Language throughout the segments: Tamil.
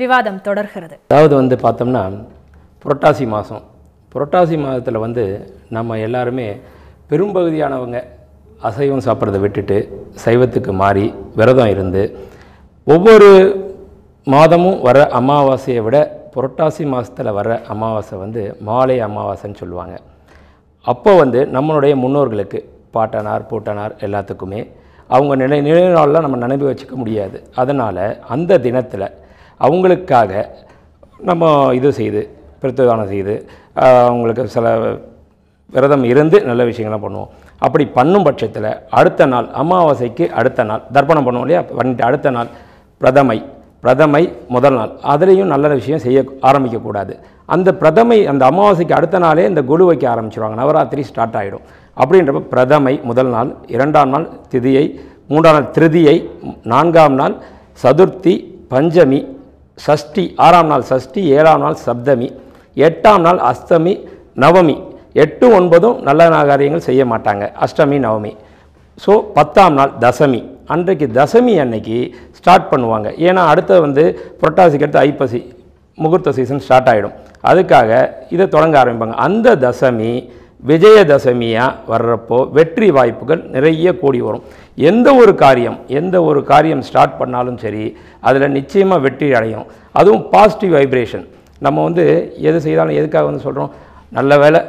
விவாதம் தொடர்கிறது. அதாவது பார்த்தோம்னா புரட்டாசி மாதம், புரட்டாசி மாதத்தில் நம்ம எல்லாருமே பெரும்பகுதியானவங்க அசைவம் சாப்பிட்றதை விட்டுட்டு சைவத்துக்கு மாறி விரதம் இருந்து ஒவ்வொரு மாதமும் வர அமாவாசையை விட புரட்டாசி மாதத்தில் வர அமாவாசை மாலை அமாவாசைன்னு சொல்லுவாங்க. அப்போ நம்மளுடைய முன்னோர்களுக்கு பாட்டனார் பூட்டனார் எல்லாத்துக்குமே அவங்க நினைவு நாளெலாம் நம்ம நினைவு வச்சுக்க முடியாது. அதனால் அந்த தினத்தில் அவங்களுக்காக நம்ம இது செய்து பிரத்திதானம் செய்து அவங்களுக்கு சில விரதம் இருந்து நல்ல விஷயங்கள்லாம் பண்ணுவோம். அப்படி பண்ணும் பட்சத்தில் அடுத்த நாள் அமாவாசைக்கு அடுத்த நாள் தர்ப்பணம் பண்ணுவோம் இல்லையா, பண்ணிட்டு அடுத்த நாள் பிரதமை முதல் நாள் அதுலேயும் நல்ல விஷயம் செய்ய ஆரம்பிக்கக்கூடாது. அந்த அந்த அமாவாசைக்கு அடுத்த நாளே இந்த குழு வைக்க ஆரம்பிச்சிருவாங்க. நவராத்திரி ஸ்டார்ட் ஆகிடும். அப்படின்றப்ப பிரதமை முதல் நாள், 2ஆம் நாள் திதியை, 3ஆம் நாள் திருதியை, 4ஆம் நாள் சதுர்த்தி, பஞ்சமி, சஷ்டி, 6ஆம் நாள் சஷ்டி, 7ஆம் நாள் சப்தமி, 8ஆம் நாள் அஷ்டமி, நவமி. 8, 9 நல்ல காரியங்கள் செய்ய மாட்டாங்க, அஷ்டமி நவமி. ஸோ 10ஆம் நாள் தசமி. அன்றைக்கு தசமி அன்னைக்கு ஸ்டார்ட் பண்ணுவாங்க. ஏன்னா அடுத்து புரட்டாசிக்கு அடுத்து ஐப்பசி முகூர்த்த சீசன் ஸ்டார்ட் ஆகிடும். அதுக்காக இதை தொடங்க ஆரம்பிப்பாங்க. அந்த தசமி விஜயதசமியாக வர்றப்போ வெற்றி வாய்ப்புகள் நிறைய கூடி வரும். எந்த ஒரு காரியம் ஸ்டார்ட் பண்ணாலும் சரி அதில் நிச்சயமாக வெற்றி அடையும். அதுவும் பாசிட்டிவ் வைப்ரேஷன். நம்ம எது செய்தாலும் எதுக்காக சொல்கிறோம், நல்ல வேலை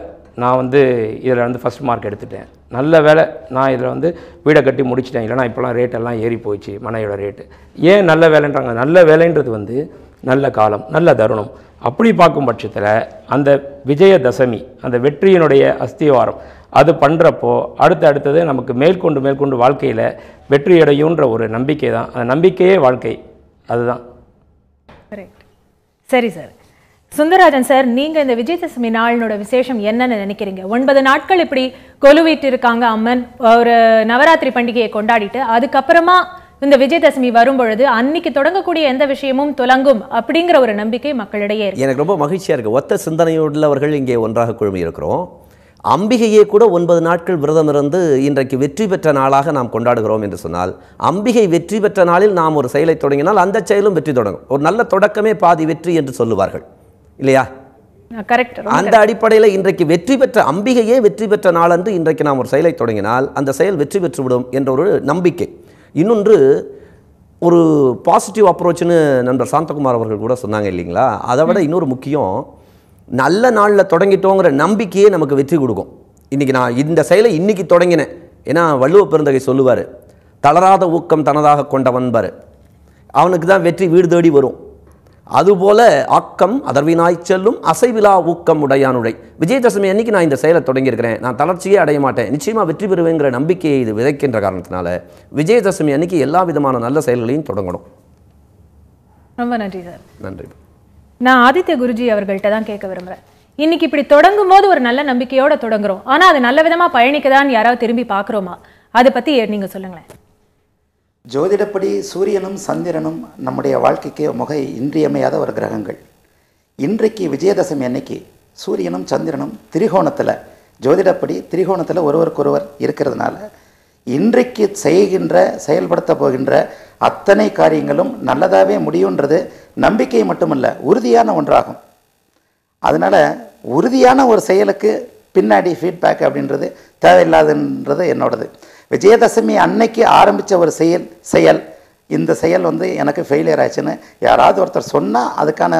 நான் இதில் ஃபஸ்ட் மார்க் எடுத்துட்டேன், நல்ல வேலை நான் இதில் வீடை கட்டி முடிச்சிட்டேன், இல்லைனா இப்போலாம் ரேட்டெல்லாம் ஏறி போயிடுச்சு மனையோட ரேட்டு. ஏன் நல்ல வேலைன்றாங்க, நல்ல வேலைன்றது நல்ல காலம், நல்ல தருணம். அப்படி பார்க்கும் பட்சத்தில் அந்த விஜயதசமி, அந்த வெற்றியினுடைய அஸ்திவாரம் அது பண்ணுறப்போ அடுத்தது நமக்கு மேற்கொண்டு வாழ்க்கையில் வெற்றி அடையுன்ற ஒரு நம்பிக்கை தான். அந்த நம்பிக்கையே வாழ்க்கை, அதுதான். சரி சார். சுந்தரராஜன் சார், நீங்கள் இந்த விஜயதசமி நாளினோட விசேஷம் என்னன்னு நினைக்கிறீங்க? 9 நாட்கள் இப்படி கொலுவிட்டு இருக்காங்க அம்மன், ஒரு நவராத்திரி பண்டிகையை கொண்டாடிட்டு அதுக்கப்புறமா இந்த விஜயதசமி வரும் பொழுது அன்னைக்கு தொடங்கக்கூடிய எந்த விஷயமும் துலங்கும் அப்படிங்கிற ஒரு நம்பிக்கை மக்களிடையே இருக்கு. எனக்கு ரொம்ப மகிழ்ச்சியாக இருக்குது. ஒத்த சிந்தனையுள்ளவர்கள் இங்கே ஒன்றாக குழுமி இருக்கிறோம். அம்பிகையே கூட 9 நாட்கள் விரதம் இருந்து இன்றைக்கு வெற்றி பெற்ற நாளாக நாம் கொண்டாடுகிறோம் என்று சொன்னால், அம்பிகை வெற்றி பெற்ற நாளில் நாம் ஒரு செயலை தொடங்கினால் அந்த செயலும் வெற்றி தொடங்கும். ஒரு நல்ல தொடக்கமே பாதி வெற்றி என்று சொல்லுவார்கள் இல்லையா? கரெக்ட். அந்த அடிப்படையில் இன்றைக்கு வெற்றி பெற்ற அம்பிகையே வெற்றி பெற்ற நாளன்று இன்றைக்கு நாம் ஒரு செயலை தொடங்கினால் அந்த செயல் வெற்றி பெற்றுவிடும் என்ற ஒரு நம்பிக்கை. இன்னொன்று, ஒரு பாசிட்டிவ் அப்ரோச்சுன்னு நண்பர் சாந்தகுமார் அவர்கள் கூட சொன்னாங்க இல்லைங்களா? அதை விட இன்னொரு முக்கியம், நல்ல நாளில் தொடங்கிட்டோங்கிற நம்பிக்கையே நமக்கு வெற்றி கொடுக்கும். இன்றைக்கி நான் இந்த செயலை இன்றைக்கி தொடங்கினேன். ஏன்னா வள்ளுவ பெருந்தகை சொல்லுவார், தளராத ஊக்கம் தனதாக கொண்டவன்பார், அவனுக்கு தான் வெற்றி வீடு தேடி வரும். அதுபோல ஆக்கம் அதர்வினாய் செல்லும் அசைவிலா ஊக்கம் உடையானுடை. விஜயதசமி அன்னைக்கு நான் இந்த செயலை தொடங்கியிருக்கிறேன், நான் தளர்ச்சியே அடைய மாட்டேன், நிச்சயமாக வெற்றி பெறுவேங்கிற நம்பிக்கையை இது விதைக்கின்ற காரணத்தினால விஜயதசமி அன்னைக்கு எல்லா விதமான நல்ல செயல்களையும் தொடங்கணும். ரொம்ப நன்றி சார். நன்றி. நான் ஆதித்ய குருஜி அவர்கள்ட்ட தான் கேட்க விரும்புகிறேன். இன்னைக்கு இப்படி தொடங்கும் போது ஒரு நல்ல நம்பிக்கையோட தொடங்குறோம், ஆனால் அது நல்ல விதமாக பயணிக்கதான் யாராவது திரும்பி பார்க்குறோமா? அதை பற்றி நீங்கள் சொல்லுங்களேன். ஜோதிடப்படி சூரியனும் சந்திரனும் நம்முடைய வாழ்க்கைக்கு இன்றியமையாத ஒரு கிரகங்கள். இன்றைக்கு விஜயதசமி அன்னைக்கு சூரியனும் சந்திரனும் திரிகோணத்தில், ஜோதிடப்படி திரிகோணத்தில் ஒருவருக்கொருவர் இருக்கிறதுனால இன்றைக்கு செயல்படுத்த போகின்ற அத்தனை காரியங்களும் நல்லதாகவே முடியுன்றது நம்பிக்கை மட்டுமல்ல, உறுதியான ஒன்றாகும். அதனால் உறுதியான ஒரு செயலுக்கு பின்னாடி ஃபீட்பேக் அப்படின்றது தேவையில்லாதுன்றது என்னோடது. விஜயதசமி அன்னைக்கு ஆரம்பித்த ஒரு செயல் இந்த செயல் எனக்கு ஃபெயிலியர் ஆச்சுன்னு யாராவது ஒருத்தர் சொன்னால் அதுக்கான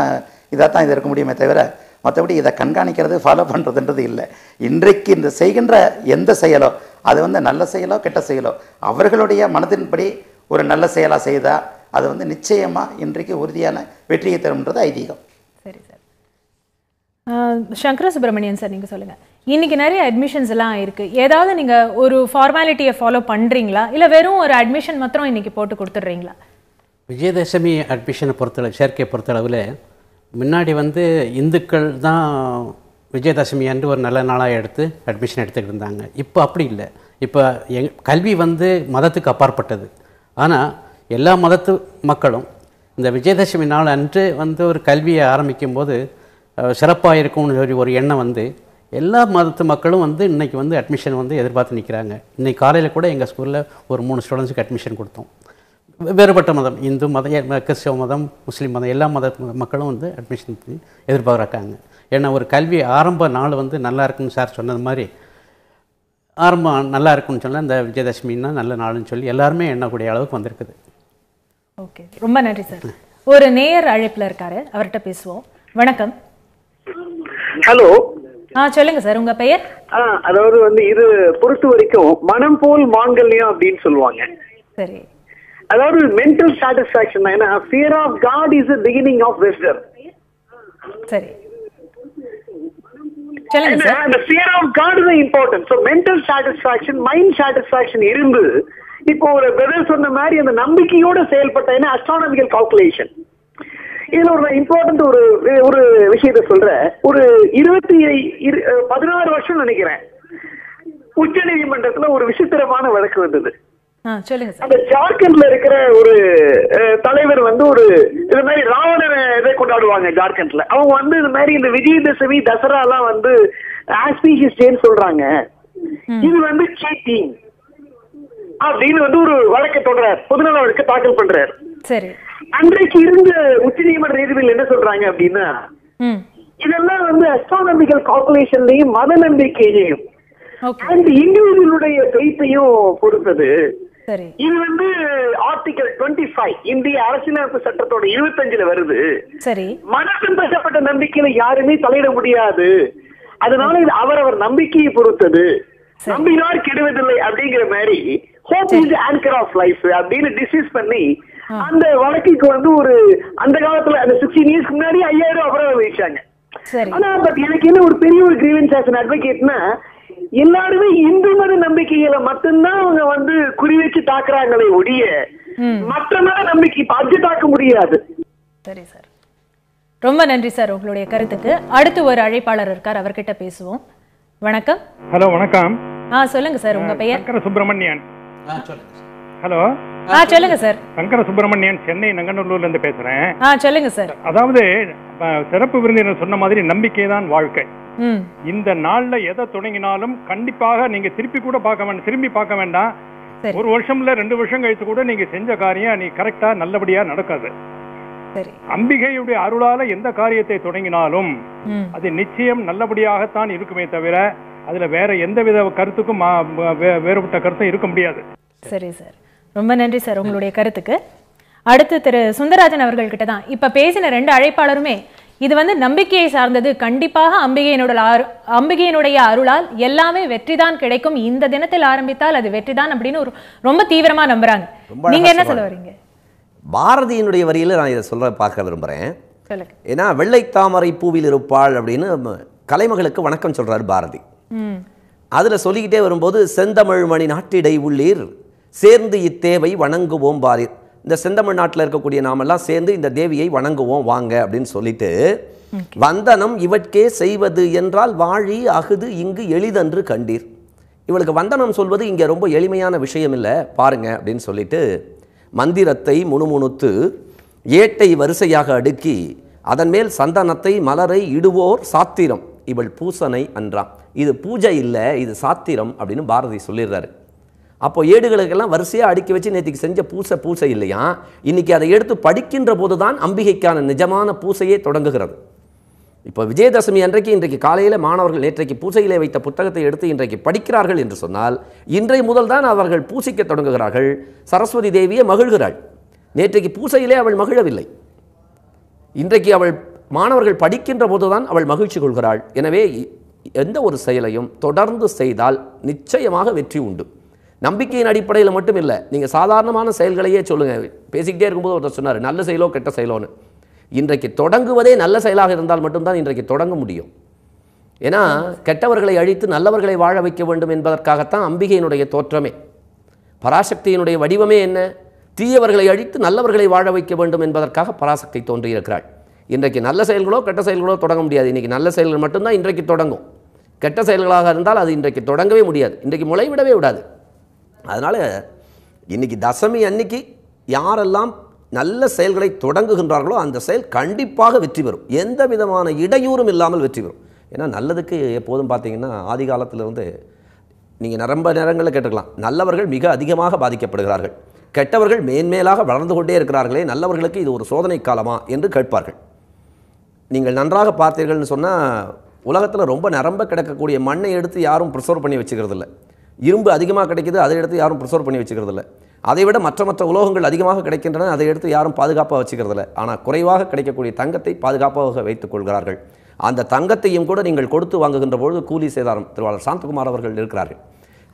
இதாக தான் இது இருக்க முடியுமே தவிர மற்றபடி இதை கண்காணிக்கிறது ஃபாலோ பண்ணுறதுன்றது இல்லை. இன்றைக்கு இந்த செய்கின்ற எந்த செயலோ அது நல்ல செயலோ கெட்ட செயலோ அவர்களுடைய மனதின்படி ஒரு நல்ல செயலாக செய்தால் அது நிச்சயமாக இன்றைக்கு உறுதியான வெற்றியை தரும்ன்றது ஐதீகம். சரி சார். சங்கர சுப்பிரமணியன் சார், நீங்கள் சொல்லுங்கள். இன்றைக்கி நிறைய அட்மிஷன்ஸ் எல்லாம் இருக்குது. ஏதாவது நீங்கள் ஒரு ஃபார்மாலிட்டியை ஃபாலோ பண்ணுறீங்களா, இல்லை வெறும் ஒரு அட்மிஷன் மாத்திரம் இன்றைக்கி போட்டு கொடுத்துட்றீங்களா? விஜயதசமி அட்மிஷனை பொறுத்தளவு, சேர்க்கை பொறுத்தளவில் முன்னாடி இந்துக்கள் தான் விஜயதசமி அன்று ஒரு நல்ல நாளாக எடுத்து அட்மிஷன் எடுத்துக்கிட்டு இருந்தாங்க. இப்போ அப்படி இல்லை. இப்போ கல்வி மதத்துக்கு அப்பாற்பட்டது. ஆனால் எல்லா மதத்து மக்களும் இந்த விஜயதசமி நாள் அன்று ஒரு கல்வியை ஆரம்பிக்கும் போது சிறப்பாக இருக்கும்னு சொல்லி ஒரு எண்ணம் எல்லா மதத்து மக்களும் இன்றைக்கி அட்மிஷன் எதிர்பார்த்து நிற்கிறாங்க. இன்றைக்கி காலையில் கூட எங்கள் ஸ்கூலில் ஒரு 3 ஸ்டூடெண்ட்ஸுக்கு அட்மிஷன் கொடுத்தோம். வேறுபட்ட மதம், இந்து மதம், கிறிஸ்தவ மதம், முஸ்லீம் மதம், எல்லா மத மக்களும் வந்து அட்மிஷன் எதிர்பார்க்குறாங்க. ஏன்னா ஒரு கல்வி ஆரம்ப நாள் வந்து நல்லா இருக்குன்னு சார் சொன்னது மாதிரி ஆரம்பம் நல்லா இருக்குன்னு சொன்னால் இந்த விஜயதசமின்னா நல்ல நாள்னு சொல்லி எல்லாருமே எண்ணக்கூடிய அளவுக்கு வந்திருக்குது. ஓகே, ரொம்ப நன்றி சார். ஒரு நேயர் அழைப்பில் இருக்காரு, அவர்கிட்ட பேசுவோம். வணக்கம். ஹலோ. சொல்லுங்க சார், உங்க பெயர்? அதாவது வந்து இது பொறுத்த வரைக்கும் மனம் போல் மாங்கல்யம் அப்படின்னு சொல்லுவாங்க. சரி. அதாவது மென்டல் சாட்டிஸ்ஃபேக்ஷன் தான். ஏன்னா fear of God is the beginning of wisdom. சரி, சொல்லுங்க சார். அந்த fear of God is important. So mental satisfaction, mind satisfaction இருந்து இப்போ ஒரு பிரதர் சொன்ன மாதிரி அந்த நம்பிக்கையோட செயல்பட்ட அஸ்ட்ரானமிக்கல் கால்குலேஷன். இதுல ஒரு இம்பார்ட்டன்ட் ஒரு விஷயத்த சொல்றேன். ஒரு 16 வருஷம் நினைக்கிறேன் உச்ச நீதிமன்றத்துல ஒரு விசித்திரமான வழக்கு வந்தது. சொல்லுங்க சார். அந்த ஜார்க்கண்ட்ல இருக்கிற ஒரு தலைவர் வந்து ஒரு இது மாதிரி ராவணனை இதை கொண்டாடுவாங்க ஜார்க்கண்ட்ல. அவங்க வந்து இது மாதிரி இந்த விஜயதசமி தசரா எல்லாம் வந்து ஆஸ்பீஷியஸ் டேன்னு சொல்றாங்க. இது வந்து சீட்டிங் அப்படின்னு வந்து ஒரு வழக்கை தொடர்றார், பொதுநல வழக்கை தாக்கல் பண்றாரு. சரி. அன்றைக்கு இருந்த உச்ச நீதிமன்ற நீதிபதிகள் என்ன சொல்றாங்க அப்படின்னா, இதெல்லாம் வந்து அஸ்ட்ரானமிக்கல் கால்குலேஷன்லயும் மத நம்பிக்கையையும் இண்டிவிஜுவலுடைய ஃபெய்த்தையும் பொறுத்தது. இது வந்து ஆர்டிகல் 25 இந்திய அரசியலமைப்பு சட்டத்தோட 25ல வருது. சரி. மனசம்பந்தப்பட்ட நம்பிக்கையில யாருமே தலையிட முடியாது. அதனால இது அவரவர் நம்பிக்கையை பொறுத்தது. நம்பினார் கெடுவதில்லை அப்படிங்கிற மாதிரி hope is anchor of life அப்படின்னு டிஸ்கஸ் பண்ணி அந்த வழக்குக்கு வந்து ஒரு அந்த காலத்துல அந்த 16 இயர்ஸ்க்கு முன்னாடி 5000 அபராதம் விதிச்சாங்க. ஆனா பட் எனக்கு என்ன ஒரு பெரிய ஒரு கிரீவன்ஸ் ஆஸ் an advocateனா, எல்லாருமே இந்து மத நம்பிக்கைகளை மட்டும்தான் அவங்க வந்து குறி வச்சு தாக்குறாங்களே ஒழிய மற்ற மத நம்பிக்கை பார்த்து தாக்க முடியாது. சரி சார், ரொம்ப நன்றி சார் உங்களுடைய கருத்துக்கு. அடுத்து ஒரு அழைப்பாளர் இருக்கார், அவர்கிட்ட பேசுவோம். வணக்கம். ஹலோ, வணக்கம். சொல்லுங்க சார், உங்க பெயர்? சங்கர சுப்பிரமணியன். ஹலோ. சொல்லுங்க சார். சங்கர சுப்பிரமணியன், சென்னை நங்கநல்லூர்ல இருந்து பேசுறேன். சொல்லுங்க சார். அதாவது சிறப்பு விருந்தினர் சொன்ன மாதிரி நம்பிக்கை தான் வாழ்க்கை. இந்த நாள்ல எதை தொடங்கினாலும் கண்டிப்பாக நீங்க திரும்பி பார்க்க வேண்டாம். ஒரு வருஷம்ல 2 வருஷம் கழித்து கூட நீங்க செஞ்ச காரியம் நீ கரெக்டா நல்லபடியா நடக்காது. அம்பிகையுடைய அருளால எந்த காரியத்தை தொடங்கினாலும் அது நிச்சயம் நல்லபடியாகத்தான் இருக்குமே தவிர அதுல வேற எந்த வித கருத்துக்கும் வேறுபட்ட கருத்தும் இருக்க முடியாது. சரி சார், ரொம்ப நன்றி சார் உங்களுடைய கருத்துக்கு. அடுத்து திரு சுந்தரராஜன் அவர்கள் கிட்ட தான் இப்ப பேசின 2 அழைப்பாளருமே இது வந்து நம்பிக்கையை சார்ந்தது. கண்டிப்பாக அம்பிகையினுடைய அருளால் எல்லாமே வெற்றிதான் கிடைக்கும், இந்த தினத்தில் ஆரம்பித்தால் அது வெற்றிதான் அப்படின்னு ஒரு ரொம்ப தீவிரமா நம்புறாங்க. நீங்க என்ன சொல்ல வரீங்க? பாரதியினுடைய வரியில நான் இதை பார்க்க விரும்புறேன். ஏன்னா வெள்ளை தாமரை பூவில் இருப்பாள் அப்படின்னு கலைமகளுக்கு வணக்கம் சொல்றாரு பாரதி. அதுல சொல்லிக்கிட்டே வரும்போது செந்தமிழ் மணி நாட்டிடை உள்ளீர் சேர்ந்து இத்தேவை வணங்குவோம் பாரீர். இந்த செந்தமிழ் நாட்டில் இருக்கக்கூடிய நாமெல்லாம் சேர்ந்து இந்த தேவியை வணங்குவோம் வாங்க அப்படின்னு சொல்லிட்டு, வந்தனம் இவற்கே செய்வது என்றால் வாழி அகுது இங்கு எளிதன்று கண்டீர். இவளுக்கு வந்தனம் சொல்வது இங்கே ரொம்ப எளிமையான விஷயம் இல்லை பாருங்க அப்படின்னு சொல்லிட்டு மந்திரத்தை முணுமுணுத்து ஏட்டை வரிசையாக அடுக்கி அதன் மேல் சந்தனத்தை மலரை இடுவோர் சாத்திரம் இவள் பூசனை அன்றாம். இது பூஜை இல்லை, இது சாத்திரம் அப்படின்னு பாரதி சொல்லிடுறாரு. அப்போ ஏடுகளுக்கெல்லாம் வரிசையாக அடுக்கி வச்சு நேற்றுக்கு செஞ்ச பூசை இல்லையா, இன்னைக்கு அதை எடுத்து படிக்கின்ற போது தான் அம்பிகைக்கான நிஜமான பூசையே தொடங்குகிறது. இப்போ விஜயதசமி அன்றைக்கு இன்றைக்கு காலையில் மாணவர்கள் நேற்றைக்கு பூசையிலே வைத்த புத்தகத்தை எடுத்து இன்றைக்கு படிக்கிறார்கள் என்று சொன்னால் இன்றைய முதல் தான் அவர்கள் பூசிக்க தொடங்குகிறார்கள். சரஸ்வதி தேவியை மகிழ்கிறாள். நேற்றைக்கு பூசையிலே அவள் மகிழவில்லை. இன்றைக்கு அவள் மாணவர்கள் படிக்கின்ற போதுதான் அவள் மகிழ்ச்சி கொள்கிறாள். எனவே எந்த ஒரு செயலையும் தொடர்ந்து செய்தால் நிச்சயமாக வெற்றி உண்டு. நம்பிக்கையின் அடிப்படையில் மட்டும் இல்லை, நீங்கள் சாதாரணமான செயல்களையே சொல்லுங்கள். பேசிக்கிட்டே இருக்கும்போது ஒருத்தர் சொன்னார் நல்ல செயலோ கெட்ட செயலோன்னு. இன்றைக்கு தொடங்குவதே நல்ல செயலாக இருந்தால் மட்டும்தான் இன்றைக்கு தொடங்க முடியும். ஏன்னா கெட்டவர்களை அழித்து நல்லவர்களை வாழ வைக்க வேண்டும் என்பதற்காகத்தான் அம்பிகையினுடைய தோற்றமே. பராசக்தியினுடைய வடிவமே என்ன? தீயவர்களை அழித்து நல்லவர்களை வாழ வைக்க வேண்டும் என்பதற்காக பராசக்தி தோன்றியிருக்கிறாள். இன்றைக்கு நல்ல செயல்களோ கெட்ட செயல்களோ தொடங்க முடியாது. இன்றைக்கி நல்ல செயல்கள் மட்டும்தான் இன்றைக்கு தொடங்கும். கெட்ட செயல்களாக இருந்தால் அது இன்றைக்கு தொடங்கவே முடியாது, இன்றைக்கு முளைவிடவே விடாது. அதனால் இன்றைக்கி தசமி அன்னைக்கு யாரெல்லாம் நல்ல செயல்களை தொடங்குகின்றார்களோ அந்த செயல் கண்டிப்பாக வெற்றி பெறும். எந்த விதமான இடையூறும் இல்லாமல் வெற்றி பெறும். ஏன்னா நல்லதுக்கு எப்போதும் பார்த்தீங்கன்னா ஆதி காலத்திலிருந்து நீங்கள் ரொம்ப நேரங்களில் கேட்டுக்கலாம், நல்லவர்கள் மிக அதிகமாக பாதிக்கப்படுகிறார்கள். கெட்டவர்கள் மேன்மேலாக வளர்ந்து கொண்டே இருக்கிறார்களே, நல்லவர்களுக்கு இது ஒரு சோதனை காலமா என்று கேட்பார்கள். நீங்கள் நன்றாக பார்த்தீர்கள்னு சொன்னால் உலகத்தில் ரொம்ப நிரம்ப கிடக்கக்கூடிய மண்ணை எடுத்து யாரும் ப்ரிசர்வ் பண்ணி வச்சுக்கிறது இல்லை. இரும்பு அதிகமாக கிடைக்குது, அதை எடுத்து யாரும் ப்ரிசர்வ் பண்ணி வச்சுக்கிறது இல்லை. அதை விட மற்ற உலோகங்கள் அதிகமாக கிடைக்கின்றன, அதை எடுத்து யாரும் பாதுகாப்பாக வச்சுக்கிறது இல்லை. ஆனால் குறைவாக கிடைக்கக்கூடிய தங்கத்தை பாதுகாப்பாக வைத்துக் கொள்கிறார்கள். அந்த தங்கத்தையும் கூட நீங்கள் கொடுத்து வாங்குகின்ற பொழுது கூலி சேதாரம், திருவாளர் சாந்தகுமார் அவர்கள் இருக்கிறார்கள்,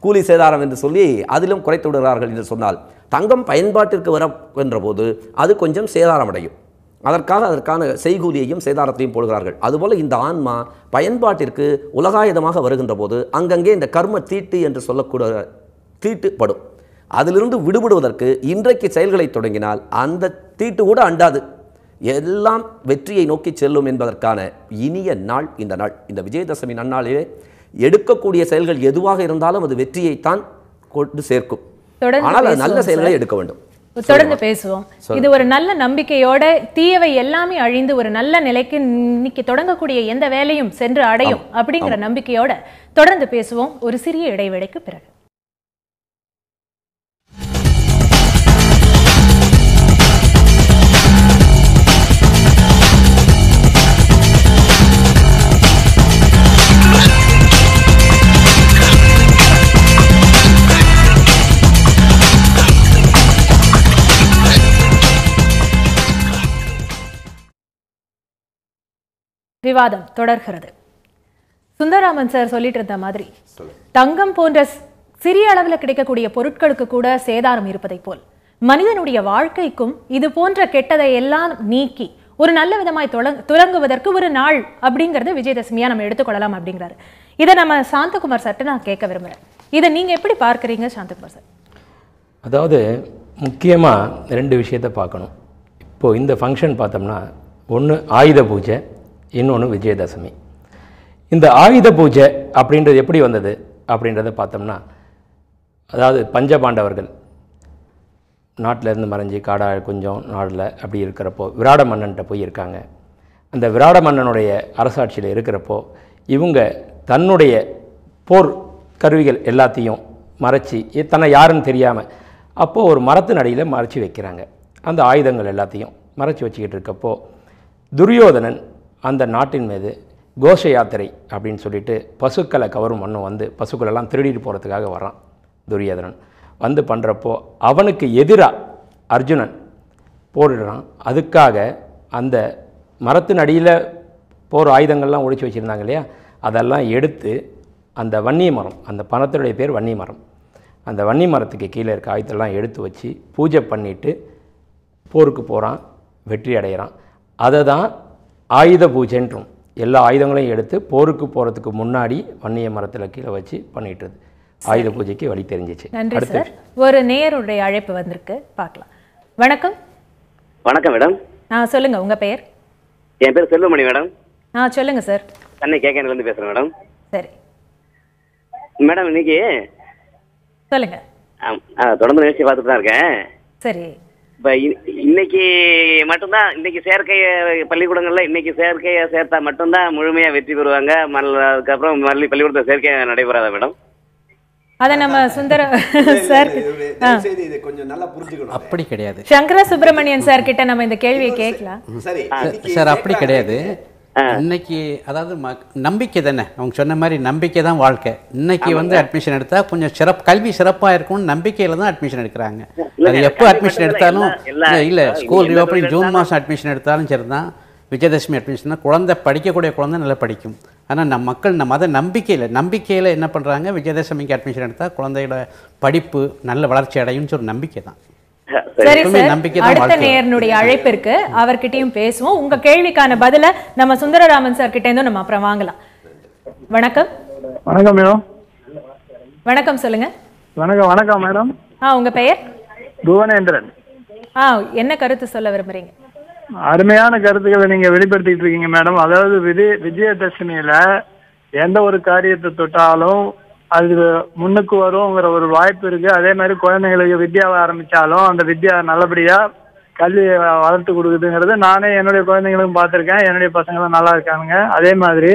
கூலி சேதாரம் என்று சொல்லி அதிலும் குறைத்து விடுகிறார்கள் என்று சொன்னால், தங்கம் பயன்பாட்டிற்கு வரன்ற போது அது கொஞ்சம் சேதாரம் அடையும். அதற்கான செய்கூலியையும் சேதாரத்தையும் போடுகிறார்கள். அதுபோல் இந்த ஆன்மா பயன்பாட்டிற்கு உலகாயுதமாக வருகின்ற போது அங்கங்கே இந்த கர்ம தீட்டு என்று சொல்லக்கூடிய தீட்டுப்படும். அதிலிருந்து விடுபடுவதற்கு இன்றைக்கு செயல்களை தொடங்கினால் அந்த தீட்டு கூட அண்டாது, எல்லாம் வெற்றியை நோக்கி செல்லும் என்பதற்கான இனிய நாள் இந்த நாள். இந்த விஜயதசமி நன்னாளிலே எடுக்கக்கூடிய செயல்கள் எதுவாக இருந்தாலும் அது வெற்றியைத்தான் கொண்டு சேர்க்கும். ஆனால் அது நல்ல செயல்களை எடுக்க வேண்டும். தொடர்ந்து பேசுவோம். இது ஒரு நல்ல நம்பிக்கையோட தீயவை எல்லாமே அழிந்து ஒரு நல்ல நிலைக்கு இன்னைக்கு தொடங்கக்கூடிய எந்த வேலையும் சென்று அடையும் அப்படிங்கிற நம்பிக்கையோட தொடர்ந்து பேசுவோம் ஒரு சிறிய இடைவேளைக்கு பிறகு. விவாதம் தொடர்கிறது. சுந்தரராமன் சார் சொல்லிட்டு இருந்த மாதிரி தங்கம் போன்ற சிறிய அளவில் கிடைக்கக்கூடிய பொருட்களுக்கு கூட சேதாரம் இருப்பதை போல் மனிதனுடைய வாழ்க்கைக்கும் இது போன்ற கெட்டதை எல்லாம் நீக்கி ஒரு நல்ல விதமாய் துலங்குவதற்கு ஒரு நாள் அப்படிங்கறது விஜயதசமியா நம்ம எடுத்துக்கொள்ளலாம் அப்படிங்கிறாரு. இதை நம்ம சாந்தகுமார் சார்ட்ட நான் கேட்க விரும்புறேன். இதை நீங்க எப்படி பார்க்குறீங்க சாந்தகுமார் சார்? அதாவது முக்கியமாக 2 விஷயத்தை பார்க்கணும். இப்போது இந்த ஃபங்க்ஷன் பார்த்தோம்னா ஒன்று ஆயுத பூஜை, இன்னொன்று விஜயதசமி. இந்த ஆயுத பூஜை அப்படின்றது எப்படி வந்தது அப்படின்றத பார்த்தோம்னா, அதாவது பஞ்சபாண்டவர்கள் நாட்டிலேருந்து மறைஞ்சி காடா கொஞ்சம் நாடில் அப்படி இருக்கிறப்போ விராட மன்னன்கிட்ட போய் இருக்காங்க. அந்த விராட மன்னனுடைய அரசாட்சியில் இருக்கிறப்போ இவங்க தன்னுடைய போர் கருவிகள் எல்லாத்தையும் மறைச்சி தன்னை யாருன்னு தெரியாமல் அப்போது ஒரு மரத்தின் அடியில் மறைச்சி வைக்கிறாங்க. அந்த ஆயுதங்கள் எல்லாத்தையும் மறைச்சி வச்சுக்கிட்டு இருக்கப்போ துரியோதனன் அந்த நாட்டின் மீது கோஷ யாத்திரை அப்படின்னு சொல்லிட்டு பசுக்களை கவரும் மண்ணும் வந்து பசுக்களெல்லாம் திருடிட்டு போகிறதுக்காக வரான். துரியோதனன் வந்து பண்ணுறப்போ அவனுக்கு எதிராக அர்ஜுனன் போரிடுறான். அதுக்காக அந்த மரத்தின் அடியில் போர் ஆயுதங்கள்லாம் ஒழிச்சு வச்சுருந்தாங்க இல்லையா, அதெல்லாம் எடுத்து அந்த வன்னி மரம், அந்த பணத்தினுடைய பேர் வன்னி மரம், அந்த வன்னி மரத்துக்கு கீழே இருக்க ஆயுதத்தெல்லாம் எடுத்து வச்சு பூஜை பண்ணிவிட்டு போருக்கு போகிறான், வெற்றி அடைகிறான். அதை தான் ஆயுத பூஜைன்றும். எல்லா ஆயுதங்களையும் எடுத்து போருக்கு போகிறதுக்கு முன்னாடி வன்னிய மரத்தில் கீழே வச்சு பண்ணிட்டுது. ஆயுத பூஜைக்கு வழி தெரிஞ்சிச்சு. நன்றி சார். ஒரு நேயருடைய அழைப்பு வந்திருக்கு, பார்க்கலாம். வணக்கம். வணக்கம் மேடம். சொல்லுங்க, உங்க பெயர்? என் பேர் செல்வமணி மேடம். சொல்லுங்க சார். சென்னை கேகேனிலேருந்து பேசுகிறேன் மேடம். சரி மேடம், இன்னைக்கு சொல்லுங்க. தொடர்ந்து நிகழ்ச்சி பார்த்துட்டு தான் இருக்கேன். சரி, இப்போ இன்னைக்கு மட்டும்தான், இன்னைக்கு சேர்க்கை பள்ளிக்கூடங்களில் இன்னைக்கு சேர்க்கையை சேர்த்தா மட்டும்தான் முழுமையாக வெற்றி பெறுவாங்க. அதுக்கப்புறம் பள்ளிக்கூடத்தை சேர்க்கை நடைபெறாதா மேடம்? அதை நம்ம சுந்தர சார் கொஞ்சம் நல்லா புரிஞ்சுக்கணும். அப்படி கிடையாது. சங்கர சுப்பிரமணியன் சார் கிட்ட நம்ம இந்த கேள்வியை கேட்கலாம். சார் அப்படி கிடையாது. இன்னைக்கு அதாவது நம்பிக்கை தானே, அவங்க சொன்ன மாதிரி நம்பிக்கை தான் வாழ்க்கை. இன்னைக்கு வந்து அட்மிஷன் எடுத்தா கொஞ்சம் கல்வி சிறப்பா இருக்கும்னு நம்பிக்கையில தான் அட்மிஷன் எடுக்கிறாங்க. அது எப்போ அட்மிஷன் எடுத்தாலும் இல்ல ஸ்கூல் ரீஓப்பனிங் ஜூன் மாதம் அட்மிஷன் எடுத்தாலும் சரிதான், விஜயதசமி அட்மிஷன் குழந்தை படிக்கக்கூடிய குழந்தை நல்லா படிக்கும். ஆனால் நம்ம மக்கள் அதை நம்பிக்கையில் என்ன பண்ணுறாங்க, விஜயதசமிக்கு அட்மிஷன் எடுத்தால் குழந்தையோட படிப்பு நல்ல வளர்ச்சி அடையும்னு ஒரு நம்பிக்கை தான். சரி சார், அடுத்த நேயருடைய அழைப்பிற்கு அவர்கிட்டயும் பேசுவோம். உங்க கேள்விக்கான பதில நம்ம சுந்தரராமன் சார் கிட்ட இருந்தும் நம்ம அப்புறம் வாங்கலாம். வணக்கம். வணக்கம் மேடம். வணக்கம், சொல்லுங்க. வணக்கம் மேடம். உங்க பெயர்? புவனேந்திரன். என்ன கருத்து சொல்ல விரும்புறீங்க? அருமையான கருத்துக்களை நீங்க வெளிப்படுத்திட்டு இருக்கீங்க மேடம். அதாவது விஜயதசமியில எந்த ஒரு காரியத்தை தொட்டாலும் அது முன்னுக்கு வருங்கிற ஒரு வாய்ப்பு இருக்கு. அதே மாதிரி குழந்தைங்களுக்கு வித்யாவை ஆரம்பிச்சாலும் அந்த வித்யா நல்லபடியா கல்வி வளர்த்து கொடுக்குதுங்கிறது நானே என்னுடைய குழந்தைங்களுக்கும் பார்த்துருக்கேன். என்னுடைய பசங்களும் நல்லா இருக்கானுங்க. அதே மாதிரி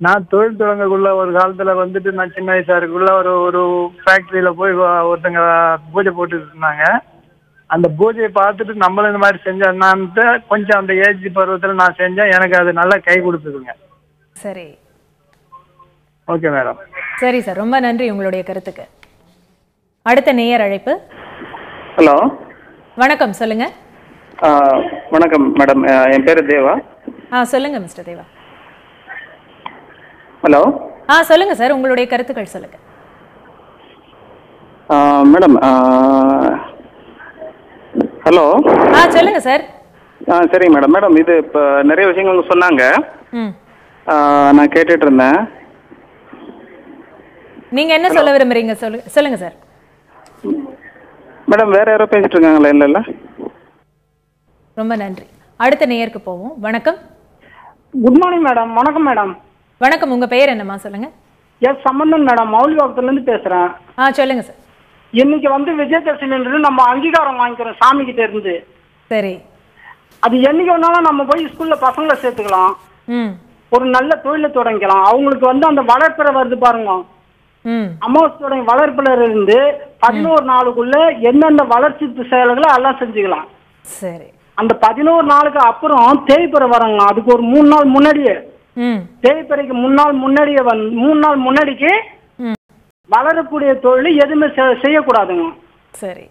நான் தொழில் தொடங்கக்குள்ள ஒரு காலத்துல வந்துட்டு நான் சின்ன வயசா இருக்குள்ள ஒரு ஃபேக்டரியில போய் ஒருத்தங்க பூஜை போட்டுட்டு இருந்தாங்க. அந்த பூஜையை பார்த்துட்டு நம்மளும் இந்த மாதிரி செஞ்சோம்னான்ட்டு கொஞ்சம் அந்த ஏஜ் பருவத்தில் நான் செஞ்சேன். எனக்கு அது நல்லா கை கொடுத்ததுங்க. சரி, ஓகே மேடம். சரி சார், ரொம்ப நன்றி உங்களுடைய கருத்துக்கு. அடுத்த நேயர் அழைப்பு. ஹலோ, வணக்கம், சொல்லுங்க. வணக்கம் மேடம், என் பேரு தேவா. சொல்லுங்க மிஸ்டர் தேவா. ஹலோ. சொல்லுங்க சார், உங்களுடைய கருத்துக்கள் சொல்லுங்க. Madam, hello. சொல்லுங்க சார். சரிங்க மேடம். மேடம், இது இப்போ நிறைய விஷயங்கள் சொன்னாங்க, நான் கேட்டுட்டு இருந்தேன். நீங்க என்ன சொல்ல விரும்புறீங்க? சொல்லுங்க சார். மேடம், வேற யாரோ பேசிட்டு இருக்காங்களா? இல்ல. ரொம்ப நன்றி. அடுத்த நேயருக்கு போவோம். வணக்கம். Good morning madam. வணக்கம் மேடம். வணக்கம், உங்க பெயர் என்னமா சொல்லுங்க? எஸ் சம்பந்தன் மேடம், மௌலிவாக்கத்துல இருந்து பேசுறேன். சொல்லுங்க சார். இன்னைக்கு விஜயதசமி நம்ம அங்கீகாரம் வாங்கிக்கிறோம் சாமி கிட்ட இருந்து. சரி. அது என்னைக்கு வேணாலும் நம்ம போய் ஸ்கூல்ல பசங்களை சேர்த்துக்கலாம், ஒரு நல்ல தொழிலை தொடங்கிக்கலாம். அவங்களுக்கு அந்த வளர்ப்பிற வருது பாருங்க, அமாவாசையோட வளர்ப்புல இருந்து 11 நாளுக்குள்ள எந்தெந்த வளர்ச்சி செயல்களை எல்லாம் செஞ்சுக்கலாம். சரி. அந்த 11 நாளுக்கு அப்புறம் தேய்பிறை வராங்க, அதுக்கு ஒரு 3 நாள் முன்னாடியே, தேய்பிறைக்கு 3 நாள் முன்னாடியே 3 நாள் முன்னாடிக்கு வளரக்கூடிய தொழில் எதுவுமே செய்யக்கூடாதுங்க. சரி.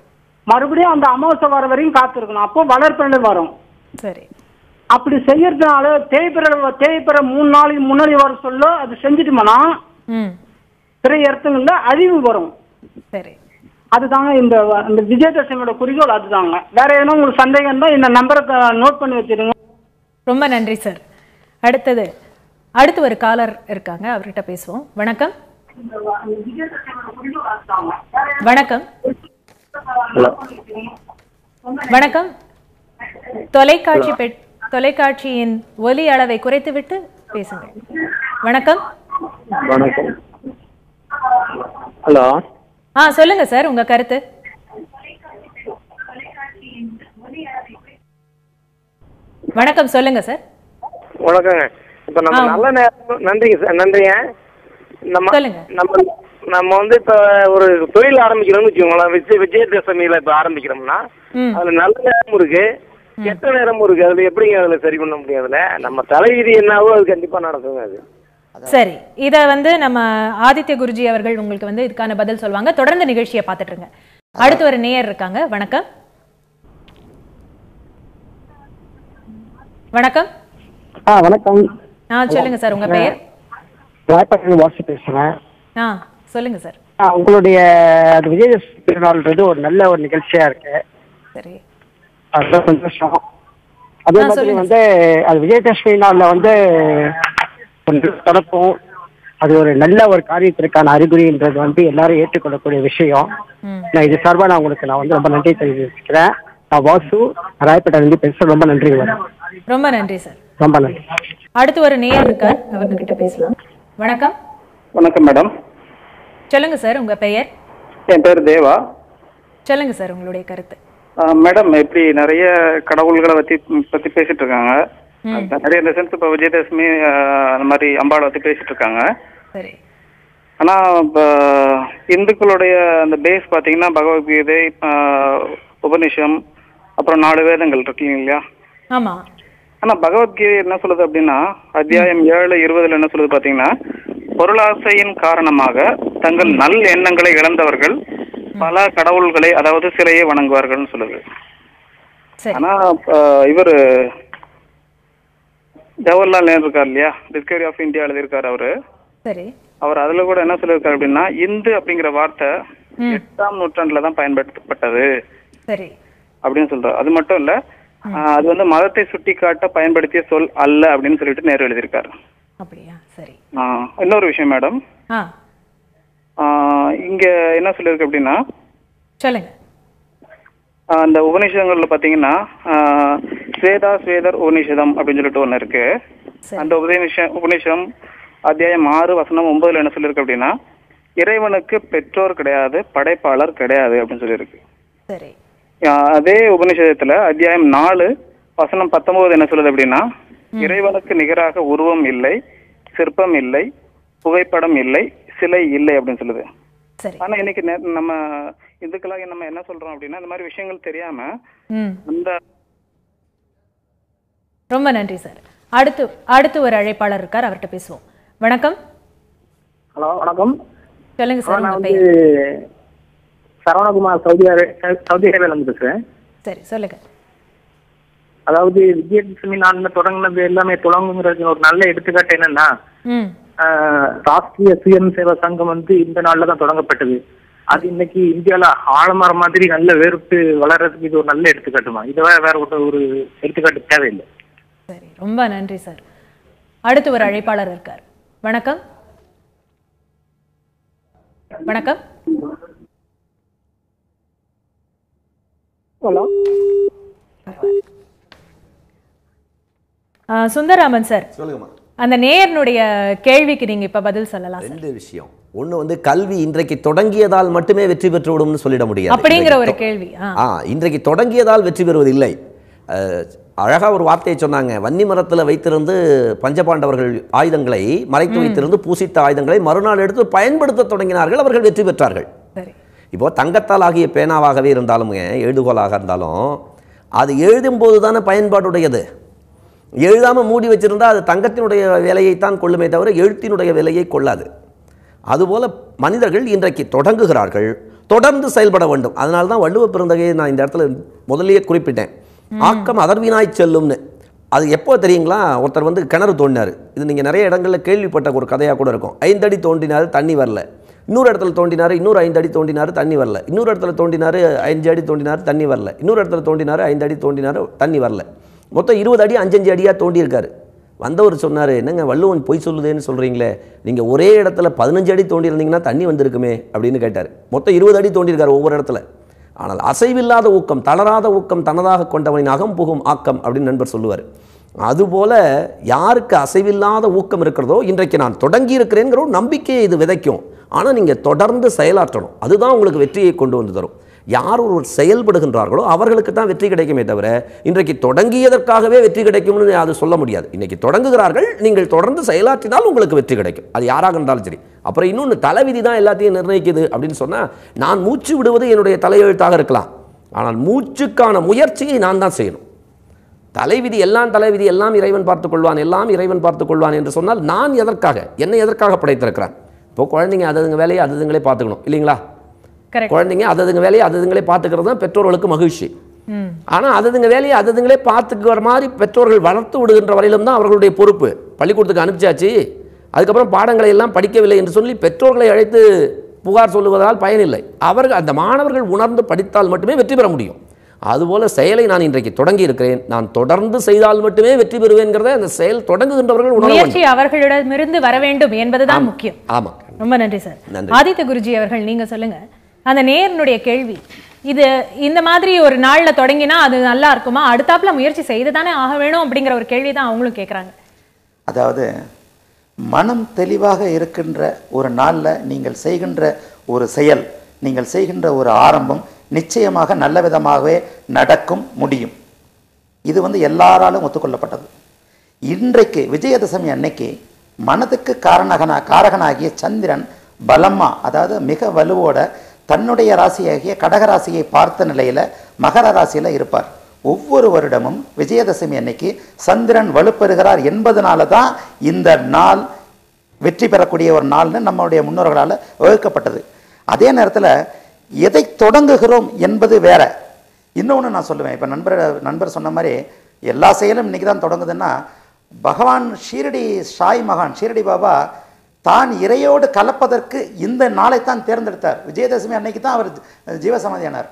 மறுபடியும் அந்த அமாவாசை வர வரையும் காத்திருக்கணும், அப்போ வளர்ப்பிறை வரும். சரி. அப்படி செய்யறதுனால தேய்பிறை 3 நாளைக்கு முன்னாடி வர சொல்ல அது செஞ்சுட்டோம்னா பிற இடத்துங்கள்ல அழிவு வரும். சரி. அதுதாங்க இந்த விஜயதசமியோட குறிக்கோள். அதுதாங்க. வேற ஏதோ உங்களுக்கு சந்தேகம் தான் இந்த நம்பரை நோட் பண்ணி வச்சிருங்க. ரொம்ப நன்றி சார். அடுத்து ஒரு காலர் இருக்காங்க, அவர்கிட்ட பேசுவோம். வணக்கம். வணக்கம். வணக்கம். தொலைக்காட்சியின் ஒலி அளவை குறைத்துவிட்டு பேசுங்கள். வணக்கம். வணக்கம். ஹலோ. சொல்லுங்க சார், உங்க கருத்து. வணக்கம், சொல்லுங்க சார். வணக்கங்க. இப்ப நம்ம நல்ல நேரம். நன்றிங்க சார். நன்றிங்க. நம்ம இப்ப ஒரு தொழில் ஆரம்பிக்கிறோம்னு வச்சுக்கோங்களேன். விஜயதசமியில இப்ப ஆரம்பிக்கிறோம்னா அதுல நல்ல நேரமும் இருக்கு, கெட்ட நேரமும் இருக்கு. அதுல எப்படிங்க அதுல சரி பண்ண முடியாதுல? நம்ம தலைவிதி என்னவோ அது கண்டிப்பா நடக்குங்க. அது சரி. இத நம்ம ஆதித்ய குருஜி அவர்கள் உங்களுக்கு இதுக்கான பதில் சொல்லுவாங்க. தொடர்ந்து நிகழ்ச்சியை பார்த்துட்டு இருங்க. அடுத்து ஒரு நேயர் இருக்காங்க. வணக்கம். வணக்கம். வணக்கம். சொல்லுங்க சார், உங்க பெயர்? ராயப்பேட்டை வாசி பேசுறேன். சொல்லுங்க சார். உங்களுடைய விஜயதசமி திருநாள்ன்றது ஒரு நல்ல ஒரு நிகழ்ச்சியா இருக்கு. சரி. அதுதான் சந்தோஷம். அதே மாதிரி அது விஜயதசமி நாள்ல தொடக்கம், அது ஒரு நல்ல ஒரு காரியத்திற்கான அறிகுறின்றது எல்லாரும் ஏற்றுக்கொள்ளக்கூடிய விஷயம். நான் இது சார்பா நான் உங்களுக்கு ரொம்ப நன்றி தெரிவிச்சுக்கிறேன். நான் வாசு, ராயப்பேட்டை இருந்து பேசுறேன். ரொம்ப நன்றி. ரொம்ப நன்றி சார். ரொம்ப நன்றி. அடுத்து ஒரு நேயர் இருக்கார், அவர்கிட்ட பேசலாம். வணக்கம். வணக்கம் மேடம். சொல்லுங்க சார், உங்க பெயர்? என் பேர் தேவா. சொல்லுங்க சார், உங்களுடைய கருத்து. மேடம், இப்படி நிறைய கடவுள்களை பத்தி பேசிட்டு இருக்காங்க. நிறைய இந்த சென்ஸ் இப்போ விஜயதசமி அந்த மாதிரி அம்பாளை பத்தி பேசிட்டு இருக்காங்க. சரி. ஆனா இப்போ இந்துக்களுடைய அந்த பேஸ் பாத்தீங்கன்னா பகவத்கீதை, உபநிஷம், அப்புறம் 4 வேதங்கள் இருக்கு இல்லையா? ஆமா. ஆனா பகவத்கீதை என்ன சொல்லுது அப்படின்னா, அத்தியாயம் 7:20 என்ன சொல்லுது பாத்தீங்கன்னா, பொருளாசையின் காரணமாக தங்கள் நல் எண்ணங்களை இழந்தவர்கள் பல கடவுள்களை, அதாவது சிலையை வணங்குவார்கள் சொல்லுது. ஆனா இவர் ஜவஹர்லால் நேரு இருக்கார் இல்லையா, டிஸ்கவரி ஆஃப் இந்தியா எழுதியிருக்காரு அவரு. சரி. அவர் அதுல கூட என்ன சொல்லியிருக்காரு அப்படின்னா, இந்து அப்படிங்கிற வார்த்தை 8ஆம் நூற்றாண்டுல தான் பயன்படுத்தப்பட்டது. சரி. அப்படின்னு சொல்றாரு. அது மட்டும் இல்ல, அது மதத்தை சுட்டி காட்ட பயன்படுத்திய சொல் அல்ல அப்படின்னு சொல்லிட்டு நேரு எழுதியிருக்காரு. அப்படியா? சரி. இன்னொரு விஷயம் மேடம், இங்க என்ன சொல்லியிருக்கு அப்படின்னா, சொல்லுங்க. அந்த உபநிஷதங்கள்ல பாத்தீங்கன்னா ஸ்வேதர் உபநிஷதம் அப்படின்னு சொல்லிட்டு ஒண்ணு இருக்கு. அந்த உபநிஷதம் அத்தியாயம் 6:9 என்ன சொல்லியிருக்கு அப்படின்னா, இறைவனுக்கு பெற்றோர் கிடையாது, படைப்பாளர் கிடையாது அப்படின்னு சொல்லியிருக்கு. சரி. அதே உபநிஷதத்துல அத்தியாயம் 4:19 என்ன சொல்லுது அப்படின்னா, இறைவனுக்கு நிகராக உருவம் இல்லை, சிற்பம் இல்லை, புகைப்படம் இல்லை, சிலை இல்லை அப்படின்னு சொல்லுது. ஆனா இன்னைக்கு நம்ம இந்துக்களாக நம்ம என்ன சொல்றோம் அப்படின்னா இந்த மாதிரி விஷயங்கள் தெரியாம அந்த. ரொம்ப நன்றி சார். அடுத்து ஒரு அழைப்பாளர் இருக்கார், அவர்கிட்ட பேசுவோம். வணக்கம். ஹலோ, வணக்கம். சொல்லுங்க சார். நான் வந்து சரவணகுமார், சவுதி அரேபியால இருந்து பேசுறேன். சரி, சொல்லுங்க. அதாவது விஜயதசமி நாள்ல தொடங்கினது எல்லாமே தொடங்குங்கிறது ஒரு நல்ல எடுத்துக்காட்டு என்னன்னா, ராஷ்டிரிய சுயம் சேவா சங்கம் வந்து இந்த நாள்ல தான் தொடங்கப்பட்டது. அது இன்னைக்கு இந்தியால ஆழமரம் மாதிரி நல்ல வேறுபட்டு வளர்றதுக்கு இது ஒரு நல்ல எடுத்துக்காட்டுமா? இதை வேற ஒரு எடுத்துக்காட்டு தேவையில்லை. சரி, ரொம்ப நன்றி சார். அடுத்து ஒரு அழைப்பாளர் இருக்கார். வணக்கம். வணக்கம். ஹலோ. சுந்தரராமன் சார், சொல்லுங்கம்மா. அந்த நேயனுடைய கேள்விக்கு நீங்க இப்ப பதில் சொல்லலாம். ரெண்டு விஷயம். ஒண்ணு வந்து கல்வி இன்றைக்கு தொடங்கியதால் மட்டுமே வெற்றி பெற்று விடும்னு சொல்லிட முடியாது அப்படிங்கிற ஒரு கேள்வி. இன்றைக்கு தொடங்கியதால் வெற்றி பெறுவதில்லை. அழகா ஒரு வார்த்தையை சொன்னாங்க. வன்னி மரத்தில் வைத்திருந்து பஞ்சபாண்டவர்கள் ஆயுதங்களை மறைத்து வைத்திருந்து பூசித்த ஆயுதங்களை மறுநாள் எடுத்து பயன்படுத்த தொடங்கினார்கள், அவர்கள் வெற்றி பெற்றார்கள். இப்போ தங்கத்தால் ஆகிய பேனாவாகவே இருந்தாலும், எழுதுகோலாக இருந்தாலும், அது எழுதும்போது தானே பயன்பாடுடையது. எழுதாமல் மூடி வச்சிருந்தா அது தங்கத்தினுடைய விலையைத்தான் கொள்ளுமே தவிர எழுத்தினுடைய விலையை கொள்ளாது. அதுபோல மனிதர்கள் இன்றைக்கு தொடங்குகிறார்கள், தொடர்ந்து செயல்பட வேண்டும். அதனால தான் வள்ளுவ பெருந்தகையை நான் இந்த இடத்துல முதல்லயே குறிப்பிட்டேன். ஆக்கம் அதர்வினாய் செல்லும்னு. அது எப்போ தெரியுங்களா? ஒருத்தர் வந்து கிணறு தோண்டினார். இது நீங்கள் நிறைய இடங்களில் கேள்விப்பட்ட ஒரு கதையாக கூட இருக்கும். 5 அடி தோண்டினார், தண்ணி வரல. இன்னொரு இடத்துல தோண்டினார், இன்னொரு 5 அடி தோண்டினார், தண்ணி வரல. இன்னொரு இடத்துல தோண்டினார், 5 அடி தோண்டினார், தண்ணி வரல. இன்னொரு இடத்துல தோண்டினார், 5 அடி தோண்டினார், தண்ணி வரல. மொத்தம் 20 அடி 5 அடியாக தோண்டியிருக்காரு. வந்தவர் சொன்னார், என்னங்க வள்ளுவன் பொய் சொல்லுதேன்னு சொல்கிறீங்களே, நீங்கள் ஒரே இடத்துல 15 அடி தோண்டியிருந்தீங்கன்னா தண்ணி வந்திருக்குமே அப்படின்னு கேட்டார். மொத்தம் 20 அடி தோண்டியிருக்காரு ஒவ்வொரு இடத்துல. ஆனால் அசைவில்லாத ஊக்கம், தளராத ஊக்கம் தனதாக கொண்டவனின் அகம் புகும் ஆக்கம் அப்படின்னு நண்பர் சொல்லுவார். அதுபோல யாருக்கு அசைவில்லாத ஊக்கம் இருக்கிறதோ, இன்றைக்கு நான் தொடங்கி இருக்கிறேங்கிற ஒரு நம்பிக்கையை இது விதைக்கும். ஆனால் நீங்கள் தொடர்ந்து செயலாற்றணும். அதுதான் உங்களுக்கு வெற்றியை கொண்டு வந்து தரும். யார் ஒரு செயல்படுகின்றார்களோ அவர்களுக்கு தான் வெற்றி கிடைக்குமே தவிர இன்றைக்கு தொடங்கியதற்காகவே வெற்றி கிடைக்கும்னு அது சொல்ல முடியாது. இன்றைக்கி தொடங்குகிறார்கள், நீங்கள் தொடர்ந்து செயலாற்றினால் உங்களுக்கு வெற்றி கிடைக்கும். அது யாராக இருந்தாலும் சரி. அப்புறம் இன்னொன்று, தலைவிதி தான் எல்லாத்தையும் நிர்ணயிக்குது அப்படின்னு சொன்னால், நான் மூச்சு விடுவது என்னுடைய தலையெழுத்தாக இருக்கலாம், ஆனால் மூச்சுக்கான முயற்சியை நான் தான் செய்யணும். தலைவிதி எல்லாம் இறைவன் பார்த்துக்கொள்வான், எல்லாம் இறைவன் பார்த்துக்கொள்வான் என்று சொன்னால் நான் எதற்காக, என்னை எதற்காக படைத்திருக்கிறான்? இப்போ குழந்தைங்க அதுங்க வேலையை அதுங்களே பார்த்துக்கணும் இல்லைங்களா? குழந்தைங்க அதுங்க வேலையை அதுங்களே பார்த்துக்கிறது தான் பெற்றோர்களுக்கு மகிழ்ச்சி. ஆனால் அதுங்க வேலையை அதுங்களே பார்த்துக்கிற மாதிரி பெற்றோர்கள் வளர்த்து விடுகின்ற வரையிலும் தான் அவர்களுடைய பொறுப்பு. பள்ளிக்கூடத்துக்கு அனுப்பிச்சாச்சு, அதுக்கப்புறம் பாடங்களை எல்லாம் படிக்கவில்லை என்று சொல்லி பெற்றோர்களை அழைத்து புகார் சொல்லுவதால் பயனில்லை. அவர்கள் அந்த மாணவர்கள் உணர்ந்து படித்தால் மட்டுமே வெற்றி பெற முடியும். அதுபோல செயலை நான் இன்றைக்கு தொடங்கி இருக்கிறேன், நான் தொடர்ந்து செய்தால் மட்டுமே வெற்றி பெறுவேங்கிறத அந்த செயல் தொடங்குகின்றவர்கள் உணர வேண்டும். அவர்களிடமிருந்து வர வேண்டும் என்பதுதான் முக்கியம். ஆமா, ரொம்ப நன்றி சார். ஆதித்ய குருஜி அவர்கள், நீங்க சொல்லுங்க, அந்த நேயனுடைய கேள்வி இது, இந்த மாதிரி ஒரு நாள்ல தொடங்கினா அது நல்லா இருக்குமா, அடுத்தாப்புல முயற்சி செய்து தானே ஆக வேணும் அப்படிங்கிற ஒரு கேள்வி தான் அவங்களும் கேட்குறாங்க. அதாவது மனம் தெளிவாக இருக்கின்ற ஒரு நாளில் நீங்கள் செய்கின்ற ஒரு செயல், நீங்கள் செய்கின்ற ஒரு ஆரம்பம் நிச்சயமாக நல்ல விதமாகவே நடக்கும் முடியும். இது எல்லாராலும் ஒத்துக்கொள்ளப்பட்டது. இன்றைக்கு விஜயதசமி அன்னைக்கு மனதுக்கு காரகனாகிய சந்திரன் பலமா, அதாவது மிக வலுவோட தன்னுடைய ராசியாகிய கடகராசியை பார்த்த நிலையில் மகர ராசியில் இருப்பார். ஒவ்வொரு வருடமும் விஜயதசமி அன்னைக்கு சந்திரன் வலுப்பெறுகிறார் என்பதனால தான் இந்த நாள் வெற்றி பெறக்கூடிய ஒரு நாள்னு நம்மளுடைய முன்னோர்களால் வகுக்கப்பட்டது. அதே நேரத்தில் எதை தொடங்குகிறோம் என்பது வேற. இன்னொன்று நான் சொல்லுவேன், இப்போ நண்பர் சொன்ன மாதிரி எல்லா செயலும் இன்னைக்கு தான் தொடங்குதுன்னா, பகவான் ஷீரடி சாய் மகான் ஷீரடி பாபா தான் இறையோடு கலப்பதற்கு இந்த நாளைத்தான் தேர்ந்தெடுத்தார். விஜயதசமி அன்னைக்கு தான் அவர் ஜீவசமாதியானார்.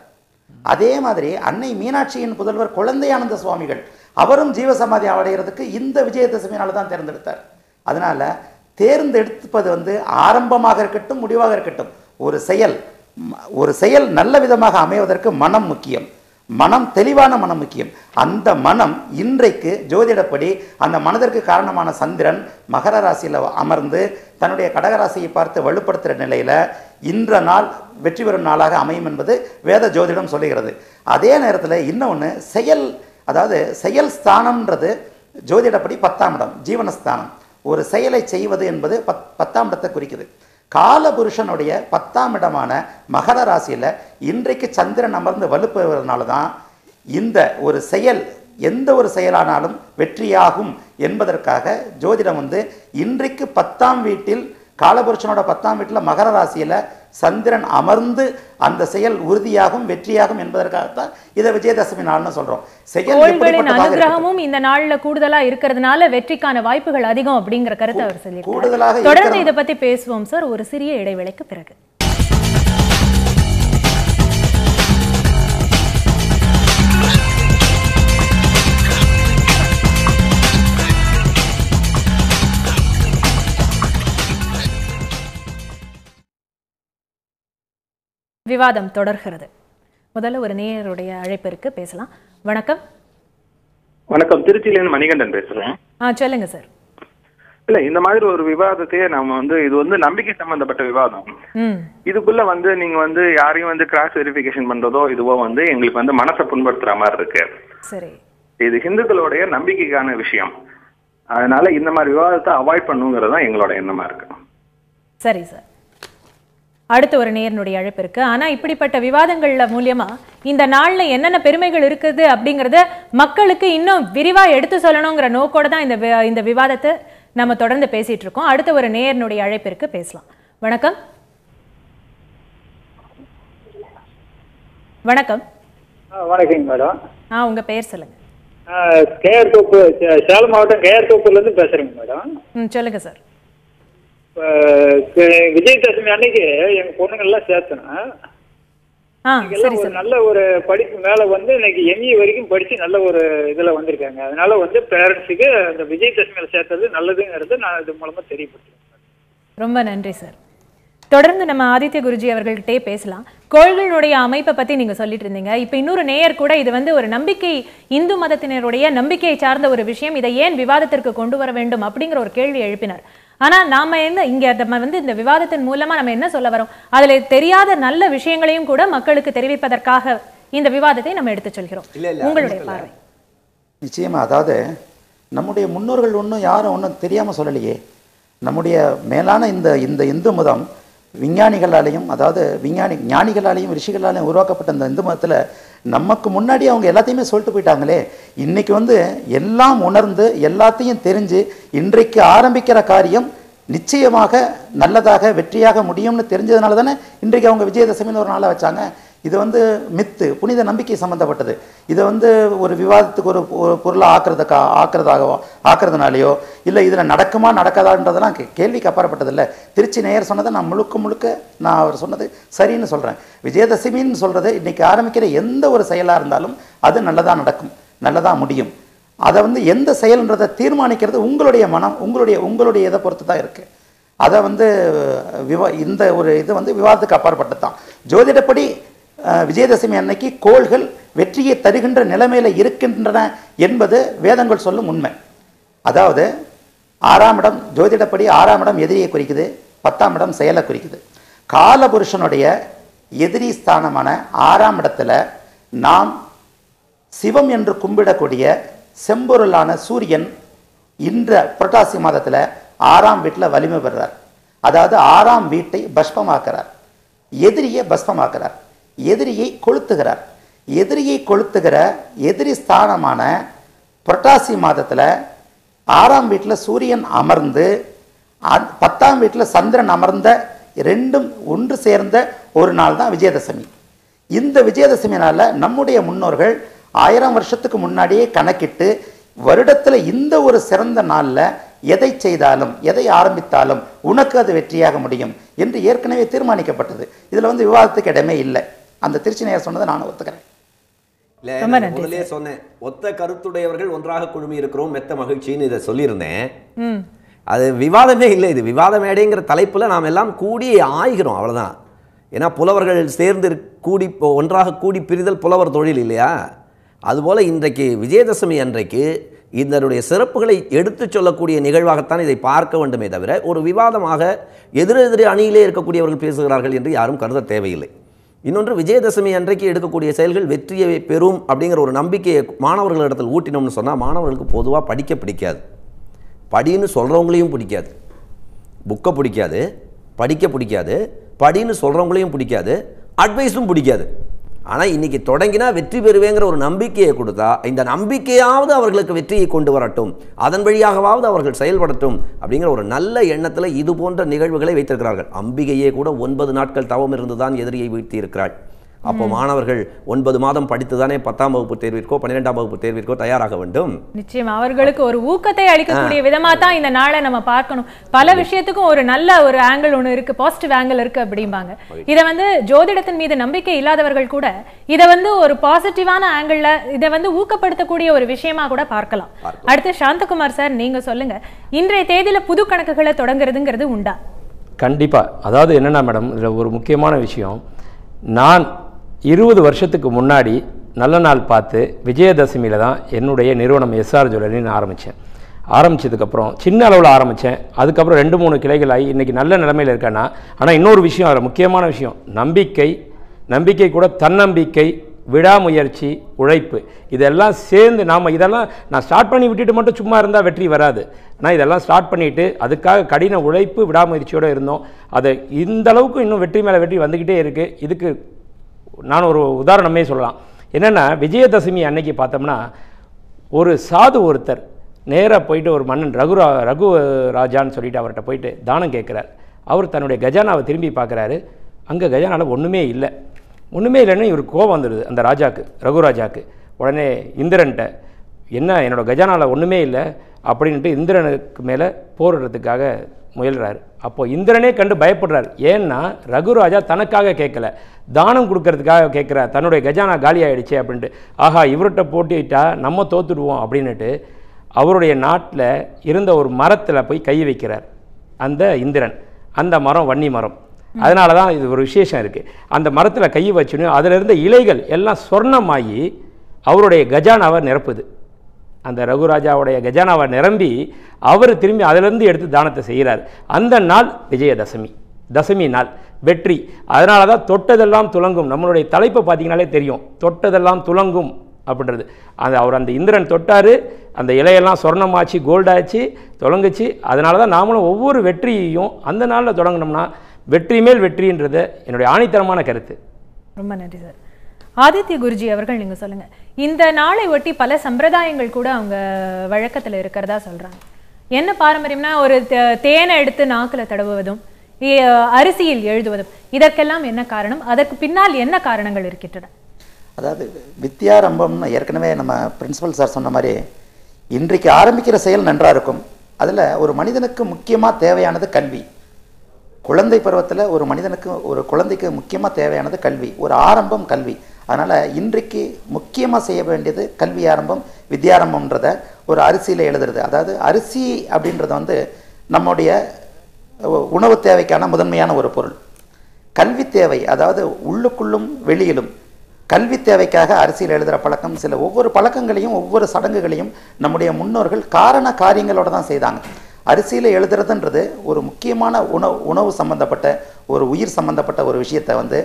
அதே மாதிரி அன்னை மீனாட்சியின் புதல்வர் குழந்தையானந்த சுவாமிகள் அவரும் ஜீவசமாதி அடைகிறதுக்கு இந்த விஜயதசமி நாள் தான் தேர்ந்தெடுத்தார். அதனால தேர்ந்தெடுப்பது ஆரம்பமாக இருக்கட்டும் முடிவாக இருக்கட்டும், ஒரு செயல் நல்ல விதமாக அமைவதற்கு மனம் முக்கியம். மனம் தெளிவான மனம் முக்கியம். அந்த மனம் இன்றைக்கு ஜோதிடப்படி அந்த மனதிற்கு காரணமான சந்திரன் மகர ராசியில் அமர்ந்து தன்னுடைய கடகராசியை பார்த்து வலுப்படுத்துகிற நிலையில் இன்ற நாள் வெற்றி பெறும் நாளாக அமையும் என்பது வேத ஜோதிடம் சொல்லுகிறது. அதே நேரத்தில் இன்னொன்று, அதாவது செயல் ஸ்தானம்ன்றது ஜோதிடப்படி 10ஆம் இடம், ஜீவனஸ்தானம். ஒரு செயலை செய்வது என்பது 10ஆம் இடத்தை குறிக்குது. காலபுருஷனுடைய 10ஆம் இடமான மகர ராசியில் இன்றைக்கு சந்திரன் அமர்ந்து வலுப்பெறுவதனால தான் இந்த ஒரு செயல், எந்த ஒரு செயலானாலும் வெற்றியாகும் என்பதற்காக ஜோதிடம் வந்து இன்றைக்கு 10ஆம் வீட்டில், காலபுருஷனோட 10ஆம் வீட்டில் மகர ராசியில் சந்திரன் அமர்ந்து அந்த செயல் உறுதியாகும் வெற்றியாகும் என்பதற்காகத்தான் இதை விஜயதசமி நாள்னு சொல்றோம். செயல் அனுகிரகமும் இந்த நாள்ல கூடுதலா இருக்கிறதுனால வெற்றிக்கான வாய்ப்புகள் அதிகம் அப்படிங்கிற கருத்தை அவர் சொல்லியிருக்காரு. தொடர்ந்து இதை பத்தி பேசுவோம் சார், ஒரு சிறிய இடைவேளைக்கு பிறகு. விவாதம் தொடர்கிறது. முதல்ல ஒரு நேயருடைய அழைப்பிற்கு பேசலாம். வணக்கம். வணக்கம், திருச்சியிலேருந்து மணிகண்டன் பேசுறேன். சொல்லுங்க சார். இல்ல, இந்த மாதிரி ஒரு விவாதத்தையே நம்ம வந்து இது வந்து நம்பிக்கை சம்பந்தப்பட்ட விவாதம். இதுக்குள்ள வந்து நீங்க வந்து யாரையும் வந்து கிராஸ் வெரிஃபிகேஷன் பண்றதோ இதுவோ வந்து எங்களுக்கு வந்து மனசை புண்படுத்துற மாதிரி இருக்கு. சரி, இது ஹிந்துக்களுடைய நம்பிக்கைக்கான விஷயம். அதனால இந்த மாதிரி விவாதத்தை அவாய்ட் பண்ணுங்கிறது தான் எங்களோட எண்ணமா இருக்கு. சரி சார், அடுத்த ஒரு நேயனுடைய அழைப்பு இருக்கு. ஆனா இப்படிப்பட்ட விவாதங்கள்ல மூலியமா இந்த நாள்ல என்னென்ன பெருமைகள் இருக்குது அப்படிங்கறத மக்களுக்கு இன்னும் விரிவா எடுத்து சொல்லணுங்கிற நோக்கோட தான் இந்த விவாதத்தை நம்ம தொடர்ந்து பேசிட்டு இருக்கோம். அடுத்த ஒரு நேயனுடைய அழைப்பிற்கு பேசலாம். வணக்கம். வணக்கம். வணக்கம் மேடம். உங்க பெயர் சொல்லுங்க. கேஆர் தோப்பு, சேலம் மாவட்டம் கேஆர் தோப்புல இருந்து பேசுறேங்க மேடம். சொல்லுங்க சார். விஜயதசமி அன்னைக்கு எங்க பொண்ணுங்க எல்லாம் சேர்த்தேன். நல்ல ஒரு படிப்பு மேல வந்து இன்னைக்கு எம்இ வரைக்கும் படிச்சு நல்ல ஒரு இதுல வந்திருக்காங்க. அதனால வந்து பேரண்ட்ஸுக்கு அந்த விஜயதசமியில சேர்த்தது நல்லதுங்கிறது நான் இது மூலமா தெரியப்படுத்துறேன். ரொம்ப நன்றி சார். தொடர்ந்து நம்ம ஆதித்ய குருஜி அவர்கள்கிட்டே பேசலாம். கோள்களுடைய அமைப்பை பத்தி நீங்க சொல்லிட்டு இருந்தீங்க. இப்ப இன்னொரு நேயர் கூட இது வந்து ஒரு நம்பிக்கை, இந்து மதத்தினருடைய நம்பிக்கையை சார்ந்த ஒரு விஷயம், இதை ஏன் விவாதத்திற்கு கொண்டு வர வேண்டும் அப்படிங்கிற ஒரு கேள்வி எழுப்பினார். ஆனா நாம இங்க வந்து இந்த விவாதத்தின் மூலமா நம்ம என்ன சொல்ல வரோம், அதுல தெரியாத நல்ல விஷயங்களையும் கூட மக்களுக்கு தெரிவிப்பதற்காக இந்த விவாதத்தை நம்ம எடுத்து சொல்கிறோம். உங்களுடைய பார்வை? நிச்சயமா, அதாவது நம்முடைய முன்னோர்கள் ஒன்றும் யாரும் ஒன்றும் தெரியாம சொல்லலையே. நம்முடைய மேலான இந்த இந்து மதம் விஞ்ஞானிகளாலையும், அதாவது ஞானிகளாலையும் ரிஷிகளாலையும் உருவாக்கப்பட்ட இந்த இந்து மதத்தில் நமக்கு முன்னாடி அவங்க எல்லாத்தையுமே சொல்லிட்டு போயிட்டாங்களே. இன்னைக்கு வந்து எல்லாம் உணர்ந்து எல்லாத்தையும் தெரிஞ்சு இன்றைக்கு ஆரம்பிக்கிற காரியம் நிச்சயமாக நல்லதாக வெற்றியாக முடியும்னு தெரிஞ்சதுனால தானே இன்றைக்கு அவங்க விஜயதசமின்னு ஒரு நாளை வச்சாங்க. இது வந்து மித்து, புனித நம்பிக்கை சம்பந்தப்பட்டது. இதை வந்து ஒரு விவாதத்துக்கு ஒரு பொருளாக ஆக்குறதுனாலையோ இல்லை இதில் நடக்குமா நடக்காதான்றதெல்லாம் கேள்விக்கு அப்பாற்பட்டதில்லை. திருச்சி நேயர் சொன்னதை நான் முழுக்க நான் அவர் சொன்னது சரின்னு சொல்கிறேன். விஜயதசமின்னு சொல்கிறது இன்றைக்கி ஆரம்பிக்கிற எந்த ஒரு செயலாக இருந்தாலும் அது நல்லதாக நடக்கும், நல்லதாக முடியும். அதை வந்து எந்த செயல்ன்றதை தீர்மானிக்கிறது உங்களுடைய மனம், உங்களுடைய இதை பொறுத்து தான் இருக்குது. அதை வந்து இந்த ஒரு இது வந்து விவாதத்துக்கு அப்பாற்பட்டது தான். ஜோதிடப்படி விஜயதசமி அன்னைக்கு கோள்கள் வெற்றியை தருகின்ற நிலைமையில இருக்கின்றன என்பது வேதங்கள் சொல்லும் உண்மை. அதாவது 6ஆம் இடம், ஜோதிடப்படி 6ஆம் இடம் எதிரியை குறிக்குது, 10ஆம் இடம் செயலை குறிக்குது. காலபுருஷனுடைய எதிரி ஸ்தானமான 6ஆம் இடத்துல நாம் சிவம் என்று கும்பிடக்கூடிய செம்பொருளான சூரியன் இன்ற புரட்டாசி மாதத்தில் 6ஆம் வீட்டில் வலிமை பெறுறார். அதாவது 6ஆம் வீட்டை பஸ்பமாக்குறார், எதிரியை பஸ்பமாக்குறார், எதிரியை கொளுத்துகிறார். எதிரியை கொளுத்துகிற எதிரி ஸ்தானமான புரட்டாசி மாதத்தில் 6ஆம் வீட்டில் சூரியன் அமர்ந்து 10ஆம் வீட்டில் சந்திரன் அமர்ந்த ரெண்டும் ஒன்று சேர்ந்த ஒரு நாள் தான் விஜயதசமி. இந்த விஜயதசமி நாளில் நம்முடைய முன்னோர்கள் 1000 வருஷத்துக்கு முன்னாடியே கணக்கிட்டு வருடத்தில் இந்த ஒரு சிறந்த நாளில் எதை செய்தாலும் எதை ஆரம்பித்தாலும் உனக்கு அது வெற்றியாக முடியும் என்று ஏற்கனவே தீர்மானிக்கப்பட்டது. இதில் வந்து விவாதத்துக்கு இடமே இல்லை. அந்த திருச்சி நேயர் சொன்னதை நான் ஒத்துக்கிறேன். முதலே சொன்னேன், ஒத்த கருத்துடையவர்கள் ஒன்றாக குழுமி இருக்கிறோம் மெத்த மகிழ்ச்சின்னு இதை சொல்லியிருந்தேன். அது விவாதமே இல்லை. இது விவாத மேடைங்கிற தலைப்பில் நாம் எல்லாம் கூடி ஆய்கிறோம், அவ்வளோதான். ஏன்னா புலவர்கள் சேர்ந்து கூடி ஒன்றாக கூடி பிரிதல் புலவர் தொழில் இல்லையா? அதுபோல் இன்றைக்கு விஜயதசமி அன்றைக்கு இதனுடைய சிறப்புகளை எடுத்து சொல்லக்கூடிய நிகழ்வாகத்தான் இதை பார்க்க வேண்டுமே தவிர ஒரு விவாதமாக எதிரெதிரே அணியிலே இருக்கக்கூடியவர்கள் பேசுகிறார்கள் என்று யாரும் கருத தேவையில்லை. இன்னொன்று, விஜயதசமி அன்றைக்கு எடுக்கக்கூடிய செயல்கள் வெற்றியை பெறும் அப்படிங்கிற ஒரு நம்பிக்கையை மாணவர்களிடத்தில் ஊட்டினோம்னு சொன்னால் மாணவர்களுக்கு பொதுவாக படிக்க பிடிக்காது, படின்னு சொல்கிறவங்களையும் பிடிக்காது, புக்கை பிடிக்காது, படிக்க பிடிக்காது, படின்னு சொல்கிறவங்களையும் பிடிக்காது, அட்வைஸும் பிடிக்காது. ஆனால் இன்றைக்கி தொடங்கினா வெற்றி பெறுவேங்கிற ஒரு நம்பிக்கையை கொடுத்தா இந்த நம்பிக்கையாவது அவர்களுக்கு வெற்றியை கொண்டு வரட்டும், அதன் வழியாகவாவது அவர்கள் செயல்படட்டும் அப்படிங்கிற ஒரு நல்ல எண்ணத்தில் இது போன்ற நிகழ்வுகளை வைத்திருக்கிறார்கள். அம்பிகையே கூட 9 நாட்கள் தவம் இருந்து தான் எதிரியை வீழ்த்தி இருக்கிறாள். அப்போ மாணவர்கள் 9 மாதம் படித்து தானே 10ஆம் வகுப்பு தேர்விற்கோ 12ஆம் வகுப்பு தேர்விற்கோ தயாராக வேண்டும். நிச்சயம் அவர்களுக்கு ஒரு ஊக்கத்தை அளிக்கக்கூடிய விதமா தான் இந்த நாளை நம்ம பார்க்கணும். பல விஷயத்துக்கும் ஒரு நல்ல ஒரு ஆங்கிள் ஒன்று இருக்கு, பாசிட்டிவ் ஆங்கிள் இருக்கு அப்படிம்பாங்க. இதை வந்து ஜோதிடத்தின் மீது நம்பிக்கை இல்லாதவர்கள் கூட இதை வந்து ஒரு பாசிட்டிவான ஆங்கிள், இதை வந்து ஊக்கப்படுத்தக்கூடிய ஒரு விஷயமா கூட பார்க்கலாம். அடுத்து சாந்தகுமார் சார், நீங்க சொல்லுங்க, இன்றைய தேதியில புது கணக்குகளை தொடங்குறதுங்கிறது உண்டா? கண்டிப்பா. அதாவது என்னன்னா மேடம், இதில் ஒரு முக்கியமான விஷயம், நான் 20 வருஷத்துக்கு முன்னாடி நல்ல நாள் பார்த்து விஜயதசமியில் தான் என்னுடைய நிறுவனம் எஸ்ஆர் ஜுவல்லரின்னு ஆரம்பித்தேன். ஆரம்பித்ததுக்கப்புறம் சின்ன அளவில் ஆரம்பித்தேன். அதுக்கப்புறம் 2-3 கிளைகள் ஆகி இன்றைக்கி நல்ல நிலைமையில் இருக்கேன்னா, ஆனால் இன்னொரு விஷயம், அதில் முக்கியமான விஷயம், நம்பிக்கை கூட தன்னம்பிக்கை, விடாமுயற்சி, உழைப்பு, இதெல்லாம் சேர்ந்து இதெல்லாம் நான் ஸ்டார்ட் பண்ணி விட்டுட்டு மட்டும் சும்மா இருந்தால் வெற்றி வராது. ஆனால் இதெல்லாம் ஸ்டார்ட் பண்ணிவிட்டு அதுக்காக கடின உழைப்பு, விடாமுயற்சியோடு இருந்தோம். அதை இந்த அளவுக்கு இன்னும் வெற்றி மேலே வெற்றி வந்துக்கிட்டே இருக்குது. இதுக்கு நான் ஒரு உதாரணமே சொல்லலாம். என்னென்னா, விஜயதசமி அன்னைக்கு பார்த்தோம்னா ஒரு சாது ஒருத்தர் நேராக போயிட்டு ஒரு மன்னன் ரகு ராஜான்னு சொல்லிட்டு அவர்கிட்ட போயிட்டு தானம் கேட்குறார். அவர் தன்னுடைய கஜானாவை திரும்பி பார்க்குறாரு. அங்கே கஜானாவில் ஒன்றுமே இல்லைன்னு இவருக்கு கோபம் வந்துடுது அந்த ராஜாவுக்கு, ரகுராஜாவுக்கு. உடனே இந்திரன்ட்ட, என்ன என்னோடய கஜானாவில் ஒன்றுமே இல்லை அப்படின்ட்டு இந்திரனுக்கு மேலே போரிடுறதுக்காக முயல்றாரு. அப்போது இந்திரனே கண்டு பயப்படுறார். ஏன்னா ரகுராஜா தனக்காக கேட்கல, தானம் கொடுக்கறதுக்காக கேட்குறார். தன்னுடைய கஜானா காலி ஆகிடுச்சே அப்படின்ட்டு, ஆஹா இவர்கிட்ட போட்டிட்டா நம்ம தோத்துடுவோம் அப்படின்னுட்டு அவருடைய நாட்டில் இருந்த ஒரு மரத்தில் போய் கை வைக்கிறார் அந்த இந்திரன். அந்த மரம் வன்னி மரம். அதனால தான் இது ஒரு விசேஷம் இருக்குது. அந்த மரத்தில் கை வச்சுன்னு அதில் இருந்த இலைகள் எல்லாம் சொர்ணமாகி அவருடைய கஜானாவை நிரப்புது. அந்த ரகுராஜாவுடைய கஜானாவை நிரம்பி அவர் திரும்பி அதிலிருந்து எடுத்து தானத்தை செய்கிறார். அந்த நாள் விஜயதசமி, தசமி நாள், வெற்றி. அதனால தான் தொட்டதெல்லாம் துலங்கும். நம்மளுடைய தலைப்பை பார்த்தீங்கனாலே தெரியும், தொட்டதெல்லாம் துலங்கும் அப்படின்றது. அவர் அந்த இந்திரன் தொட்டார், அந்த இலையெல்லாம் சொர்ணமாச்சு, கோல்டாச்சு, துலங்குச்சு. அதனால தான் நாமளும் ஒவ்வொரு வெற்றியையும் அந்த நாளில் தொடங்கினோம்னா வெற்றி மேல் வெற்றின்றது என்னுடைய ஆணித்தரமான கருத்து. ரொம்ப நன்றி சார். ஆதித்ய குருஜி அவர்கள், நீங்க சொல்லுங்க, இந்த நாளை ஒட்டி பல சம்பிரதாயங்கள் கூட அவங்க வழக்கத்தில் இருக்கிறதா சொல்றாங்க. என்ன பாரம்பரியம்னா, ஒரு தேனை எடுத்து நாக்கில் தடவுவதும் அரிசியில் எழுதுவதும், இதற்கெல்லாம் என்ன காரணம்? அதற்கு பின்னால் என்ன காரணங்கள் இருக்கின்றன? அதாவது வித்யாரம்பம்னு ஏற்கனவே நம்ம பிரின்சிபல் சார் சொன்ன மாதிரி, இன்றைக்கு ஆரம்பிக்கிற செயல் நன்றாக இருக்கும். அதில் ஒரு மனிதனுக்கு முக்கியமாக தேவையானது கல்வி. குழந்தை பருவத்தில் ஒரு குழந்தைக்கு முக்கியமாக தேவையானது கல்வி, ஒரு ஆரம்பம் கல்வி. அதனால் இன்றைக்கு முக்கியமாக செய்ய வேண்டியது கல்வி ஆரம்பம், வித்யாரம்பம்ன்றத ஒரு அரிசியில் எழுதுறது. அதாவது அரிசி அப்படின்றது வந்து நம்முடைய உணவு தேவைக்கான முதன்மையான ஒரு பொருள். கல்வி தேவை, அதாவது உள்ளுக்குள்ளும் வெளியிலும் கல்வி தேவைக்காக அரிசியில் எழுதுகிற பழக்கம், ஒவ்வொரு பழக்கங்களையும் ஒவ்வொரு சடங்குகளையும் நம்முடைய முன்னோர்கள் காரண காரியங்களோட தான் செய்தாங்க. அரிசியில் எழுதுறதுன்றது ஒரு முக்கியமான உணவு சம்பந்தப்பட்ட, ஒரு உயிர் சம்பந்தப்பட்ட ஒரு விஷயத்தை வந்து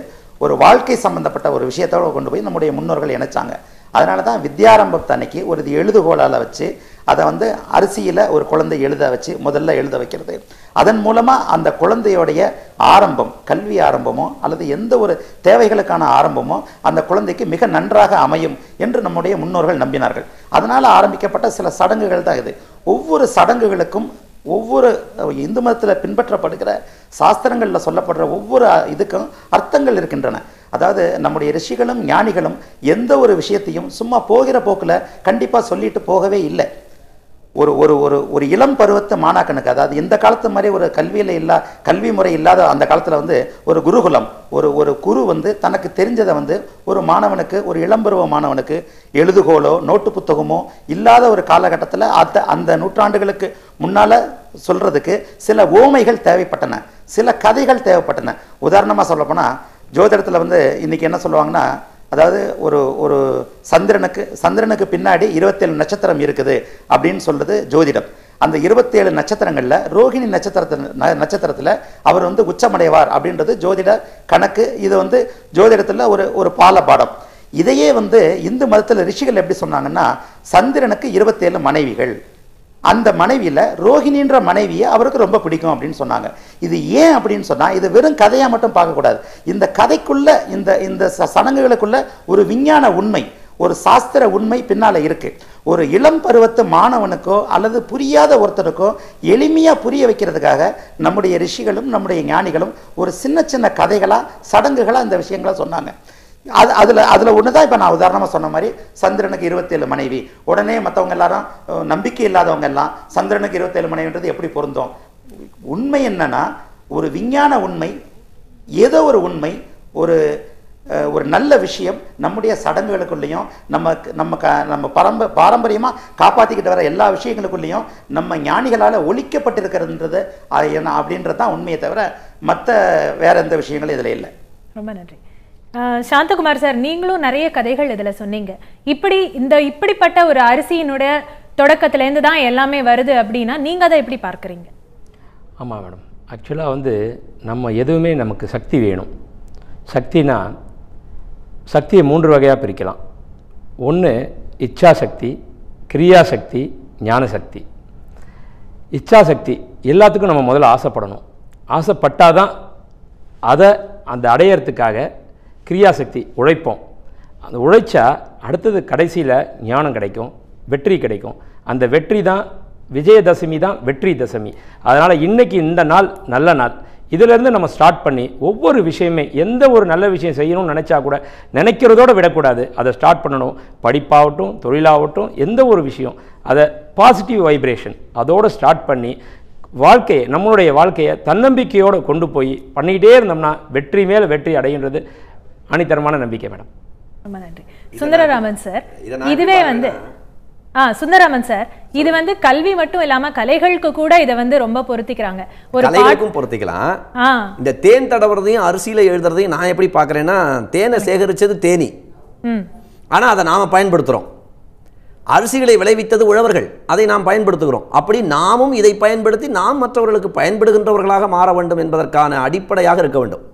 ஒரு வாழ்க்கை சம்பந்தப்பட்ட ஒரு விஷயத்தோட கொண்டு போய் நம்முடைய முன்னோர்கள் இணைச்சாங்க. அதனால தான் வித்யாரம்பத்தை அன்னைக்கு ஒரு எழுதுகோலால் வச்சு அதை வந்து அரிசியில் ஒரு குழந்தை எழுத வச்சு முதல்ல எழுத வைக்கிறது. அதன் மூலமாக அந்த குழந்தையோடைய ஆரம்பம், கல்வி ஆரம்பமோ அல்லது எந்த ஒரு தேவைகளுக்கான ஆரம்பமோ அந்த குழந்தைக்கு மிக நன்றாக அமையும் என்று நம்முடைய முன்னோர்கள் நம்பினார்கள். அதனால் ஆரம்பிக்கப்பட்ட சில சடங்குகள் தான் இது. ஒவ்வொரு சடங்குகளுக்கும் ஒவ்வொரு இந்து மதத்தில் பின்பற்றப்படுகிற சாஸ்திரங்களில் சொல்லப்படுற ஒவ்வொரு இதுக்கும் அர்த்தங்கள் இருக்கின்றன. அதாவது நம்முடைய ரிஷிகளும் ஞானிகளும் எந்த ஒரு விஷயத்தையும் சும்மா போகிற போக்கில் கண்டிப்பாக சொல்லிட்டு போகவே இல்லை. ஒரு ஒரு ஒரு ஒரு இளம் பருவத்து மாணாக்கனுக்கு, அதாவது இந்த காலத்து மாதிரி ஒரு கல்வி முறை இல்லாத அந்த காலத்தில் வந்து ஒரு குருகுலம், ஒரு குரு வந்து தனக்கு தெரிஞ்சதை வந்து ஒரு மாணவனுக்கு, ஒரு இளம்பருவ மாணவனுக்கு எழுதுகோலோ நோட்டு புத்தகமோ இல்லாத ஒரு காலகட்டத்தில் அந்த நூற்றாண்டுகளுக்கு முன்னால் சொல்கிறதுக்கு சில ஓமைகள் தேவைப்பட்டன, சில கதைகள் தேவைப்பட்டன. உதாரணமாக சொல்லப்போனால் ஜோதிடத்தில் வந்து இன்றைக்கி என்ன சொல்லுவாங்கன்னா, அதாவது ஒரு சந்திரனுக்கு பின்னாடி 27 நட்சத்திரம் இருக்குது அப்படின்னு சொல்றது ஜோதிடம். அந்த 27 நட்சத்திரங்களில் ரோகிணி நட்சத்திரத்தில் அவர் வந்து உச்சமடைவார் அப்படின்றது ஜோதிட கணக்கு. இது வந்து ஜோதிடத்தில் ஒரு பால பாடம். இதையே வந்து இந்து மதத்தில் ரிஷிகள் எப்படி சொன்னாங்கன்னா, சந்திரனுக்கு 27 மனைவிகள், அந்த மனைவியில் ரோஹிணின்ற மனைவியை அவருக்கு ரொம்ப பிடிக்கும் அப்படின்னு சொன்னாங்க. இது ஏன் அப்படின்னு சொன்னால், இது வெறும் கதையாக மட்டும் பார்க்கக்கூடாது. இந்த கதைக்குள்ள இந்த சடங்குகளுக்குள்ள ஒரு விஞ்ஞான உண்மை, ஒரு சாஸ்திர உண்மை பின்னால் இருக்கு. ஒரு இளம் பருவத்து மாணவனுக்கோ அல்லது புரியாத ஒருத்தருக்கோ எளிமையாக புரிய வைக்கிறதுக்காக நம்முடைய ரிஷிகளும் நம்முடைய ஞானிகளும் ஒரு சின்ன சின்ன கதைகளாக சடங்குகளாக இந்த விஷயங்களை சொன்னாங்க. அதில் ஒன்று தான் இப்போ நான் உதாரணமாக சொன்ன மாதிரி, சந்திரனுக்கு 27 மனைவி, உடனே மற்றவங்க எல்லாரும் நம்பிக்கை இல்லாதவங்க எல்லாம் சந்திரனுக்கு 27 மனைவின்றது எப்படி பொருந்தும்? உண்மை என்னன்னா, ஒரு விஞ்ஞான உண்மை, ஏதோ ஒரு உண்மை, ஒரு நல்ல விஷயம் நம்முடைய சடங்குகளுக்குள்ளேயும் நம்ம பாரம்பரியமாக காப்பாற்றிக்கிட்டு வர எல்லா விஷயங்களுக்குள்ளேயும் நம்ம ஞானிகளால் ஒழிக்கப்பட்டிருக்கிறதுன்றது அப்படின்றது தான் உண்மையை தவிர மற்ற வேற எந்த விஷயங்களும் இதில் இல்லை. ரொம்ப நன்றி. சாந்தகுமார் சார், நீங்களும் நிறைய கதைகள் இதில் சொன்னீங்க. இப்படிப்பட்ட ஒரு அரிசியினுடைய தொடக்கத்துலேருந்து தான் எல்லாமே வருது அப்படின்னா நீங்கள் அதை எப்படி பார்க்குறீங்க? ஆமாம் மேடம், ஆக்சுவலாக நம்ம எதுவுமே நமக்கு சக்தி வேணும். சக்தினா சக்தியை 3 வகையாக பிரிக்கலாம். ஒன்று இச்சாசக்தி, கிரியாசக்தி, ஞானசக்தி. இச்சாசக்தி எல்லாத்துக்கும் நம்ம முதல்ல ஆசைப்படணும். ஆசைப்பட்டால் தான் அந்த அடையறதுக்காக கிரியாசக்தி உழைப்போம். அந்த உழைச்சா அடுத்தது கடைசியில் ஞானம் கிடைக்கும், வெற்றி கிடைக்கும். அந்த வெற்றி தான் விஜயதசமி, தான் வெற்றி தசமி. அதனால் இன்றைக்கி இந்த நாள் நல்ல நாள். இதிலேருந்து நம்ம ஸ்டார்ட் பண்ணி ஒவ்வொரு விஷயமே, எந்த ஒரு நல்ல விஷயம் செய்யணும்னு நினச்சா கூட நினைக்கிறதோடு விடக்கூடாது. அதை ஸ்டார்ட் பண்ணணும். படிப்பாகட்டும், தொழிலாகட்டும், எந்த ஒரு விஷயம் அதை பாசிட்டிவ் வைப்ரேஷன் அதோடு ஸ்டார்ட் பண்ணி நம்மளுடைய வாழ்க்கையை தன்னம்பிக்கையோடு கொண்டு போய் பண்ணிக்கிட்டே இருந்தோம்னா வெற்றி மேலே வெற்றி அடைகின்றது அணித்தரமான நம்பிக்கை மேடம். ரொம்ப நன்றி. சுந்தரராமன் சார், இதுவே சுந்தரராமன் சார், இது கல்வி மட்டும் இல்லாம கலைகளுக்கு கூட இதை ரொம்ப பொருத்திக்கிறாங்க. ஒரு கலைகளுக்கும் பொருத்திக்கலாம். இந்த தேன் தடவுறதையும் அரிசியில எழுதுறதையும் நான் எப்படி பார்க்கறேன்னா, தேனை சேகரிச்சது தேனி, ஆனா அதை நாம பயன்படுத்துறோம். அரிசிகளை விளைவித்தது உழவர்கள், அதை நாம் பயன்படுத்துகிறோம். அப்படி நாமும் இதை பயன்படுத்தி நாம் மற்றவர்களுக்கு பயன்படுகின்றவர்களாக மாற வேண்டும் என்பதற்கான அடிப்படையாக இருக்க வேண்டும்.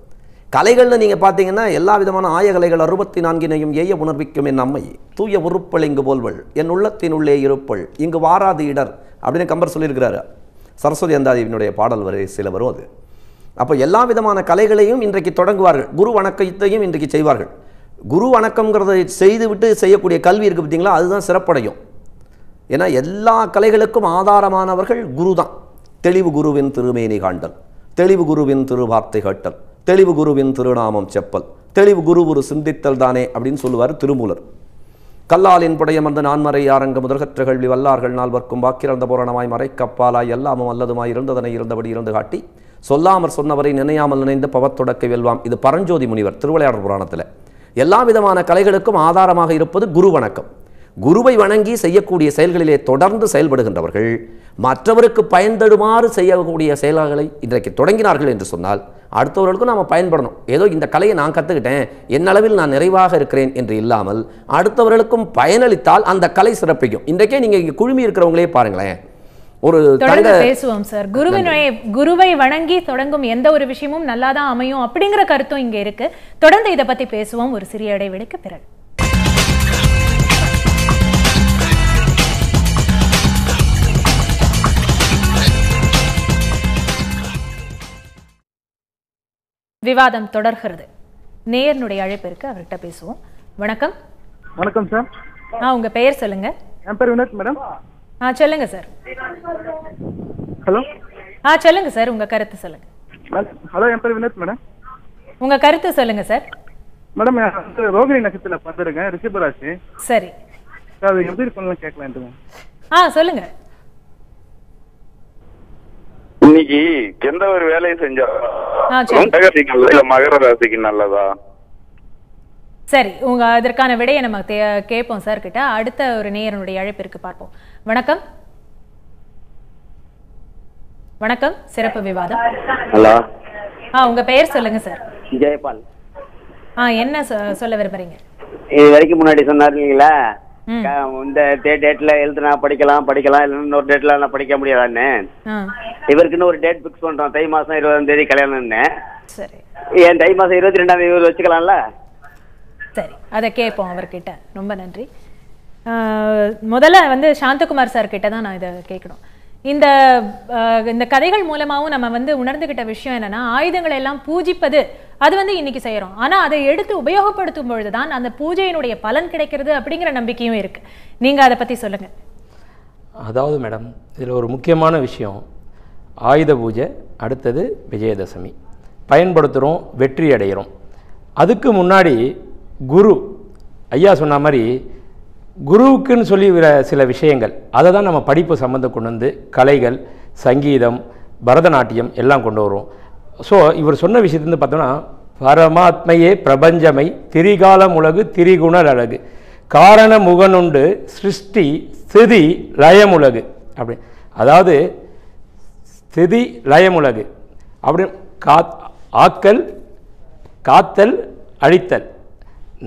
கலைகள்னு நீங்கள் பார்த்தீங்கன்னா எல்லா விதமான ஆயகலைகள் 64 ஏய உணர்விக்கும் என் அம்மை தூய உறுப்பள் இங்கு போல்வள் என் உள்ளத்தின் உள்ளே இருப்பள் இங்கு வாராது இடர் அப்படின்னு கம்பர் சொல்லியிருக்கிறாரு. சரஸ்வதி அந்தாதியினுடைய பாடல் சில வரும் அது. அப்போ எல்லா விதமான கலைகளையும் இன்றைக்கு தொடங்குவார்கள். குரு வணக்கத்தையும் இன்றைக்கு செய்வார்கள். குரு வணக்கம்ங்கிறதை செய்துவிட்டு செய்யக்கூடிய கல்வி இருக்குது பார்த்தீங்களா, அதுதான் சிறப்படையும். ஏன்னா எல்லா கலைகளுக்கும் ஆதாரமானவர்கள் குரு தான். தெளிவு குருவின் திருமேனி காண்டல், தெளிவு குருவின் திருவார்த்தை கேட்டல், தெளிவு குருவின் திருநாமம் செப்பல், தெளிவு குரு ஒரு சிந்தித்தல் தானே அப்படின்னு சொல்லுவார் திருமூலர். கல்லாலின் புடையமர்ந்து நான்மறை ஆரங்க முதற்கற்ற கல்வி வல்லார்கள் நால்வர்க்கும் வாக்கிறந்த பூரணமாய் மறைக்கப்பாலாய் எல்லாமும் அல்லதுமாய் இருந்ததனை இருந்தபடி இருந்து காட்டி சொல்லாமற் சொன்னவரை நினையாமல் நினைந்த பவத்தொடக்கை வெல்வாம். இது பரஞ்சோதி முனிவர் திருவிளையாடல் புராணத்தில். எல்லா விதமான கலைகளுக்கும் ஆதாரமாக இருப்பது குரு வணக்கம். குருவை வணங்கி செய்யக்கூடிய செயல்களிலே தொடர்ந்து செயல்படுகின்றவர்கள் மற்றவருக்கு பயன்படுமாறு செய்யக்கூடிய செயல்களை இன்றைக்கு தொடங்கினார்கள் என்று சொன்னால் அடுத்தவர்களுக்கும் நாம் பயன்படணும். ஏதோ இந்த கலையை நான் கற்றுக்கிட்டேன், என் அளவில் நான் நிறைவாக இருக்கிறேன் என்று இல்லாமல் அடுத்தவர்களுக்கும் பயனளித்தால் அந்த கலை சிறப்பிக்கும். இன்றைக்கே நீங்கள் இங்கே குழுமி இருக்கிறவங்களே பாருங்களேன். ஒரு பேசுவோம் சார், குருவை வணங்கி தொடங்கும் எந்த ஒரு விஷயமும் நல்லாதான் அமையும் அப்படிங்கிற கருத்தும் இங்க இருக்கு. தொடர்ந்து இதை பத்தி பேசுவோம் ஒரு சிறிய இடைவெளிக்கு பிறகு. விவாதம் தொடர்கிறது. நேயர்னுடைய அழைப்பு இருக்கு, அவர்கிட்ட பேசுவோம். வணக்கம். வணக்கம் சார். உங்க பெயர் சொல்லுங்க. என் பேர் வினோத் மேடம். சொல்லுங்க சார். ஹலோ. சொல்லுங்க சார், உங்க கருத்து சொல்லுங்க. ஹலோ, என் பேர் வினோத் மேடம். உங்க கருத்து சொல்லுங்க சார். மேடம், ரோகிணி நட்சத்திரத்துல பிறந்திருக்கேன், ரிஷபராசி. சரி, அது எப்படி இருக்கும்னு கேட்கலாம். சொல்லுங்க. இன்னைக்கு எந்த ஒரு வேலையை செஞ்சா மகர ராசிக்கு நல்லதா? சரி, உங்க அதற்கான விடையை நம்ம கேட்போம் சார் கிட்ட. அடுத்த ஒரு நேயருடைய அழைப்பிற்கு பார்ப்போம். வணக்கம். வணக்கம், சிறப்பு விவாதம். ஹலோ. உங்க பெயர் சொல்லுங்க சார். ஜெயபால். என்ன சொல்ல விரும்புறீங்க? இது வரைக்கும் முன்னாடி சொன்னார் இல்லைங்களா, இந்த டேட்ல எழுதுனா படிக்கலாம் இல்லைன்னா இன்னொரு டேட்ல நான் படிக்க முடியாதான்னு. இவருக்குன்னு ஒரு டேட் பிக்ஸ் பண்றோம். தை மாசம் 20ஆம் தேதி கல்யாணம்னு. சரி, ஏன் தை மாசம் 22ஆம் தேதி வச்சுக்கலாம்ல? சரி, அதை கேட்போம் அவர்கிட்ட. ரொம்ப நன்றி. முதல்ல வந்து சாந்தகுமார் சார் கிட்ட தான் நான் இதை கேட்கணும். இந்த கதைகள் மூலமாகவும் நம்ம வந்து உணர்ந்துகிட்ட விஷயம் என்னன்னா, ஆயுதங்களை எல்லாம் பூஜிப்பது அது வந்து இன்னைக்கு செய்யறோம். ஆனா அதை எடுத்து உபயோகப்படுத்தும் பொழுதுதான் அந்த பூஜையினுடைய பலன் கிடைக்கிறது அப்படிங்கிற நம்பிக்கையும் இருக்கு. நீங்க அதை பத்தி சொல்லுங்க. அதாவது மேடம், இதில் ஒரு முக்கியமான விஷயம், ஆயுத பூஜை, அடுத்தது விஜயதசமி பயன்படுத்துகிறோம், வெற்றி அடைகிறோம். அதுக்கு முன்னாடி குரு ஐயா சொன்ன மாதிரி குருவுக்குன்னு சொல்லி சில விஷயங்கள், அதை தான் நம்ம படிப்பு சம்மந்தம் கொண்டு வந்து கலைகள், சங்கீதம், பரதநாட்டியம் எல்லாம் கொண்டு வரும். ஸோ இவர் சொன்ன விஷயத்துலேருந்து பார்த்தோன்னா, பரமாத்மையே பிரபஞ்சமை திரிகாலம் உலகு திரிகுணல் அழகு காரண முகனுண்டு சிருஷ்டி ஸ்திதி லயமுலகு அப்படி, அதாவது ஸ்திதி லயமுலகு அப்படி ஆக்கல், காத்தல், அழித்தல்.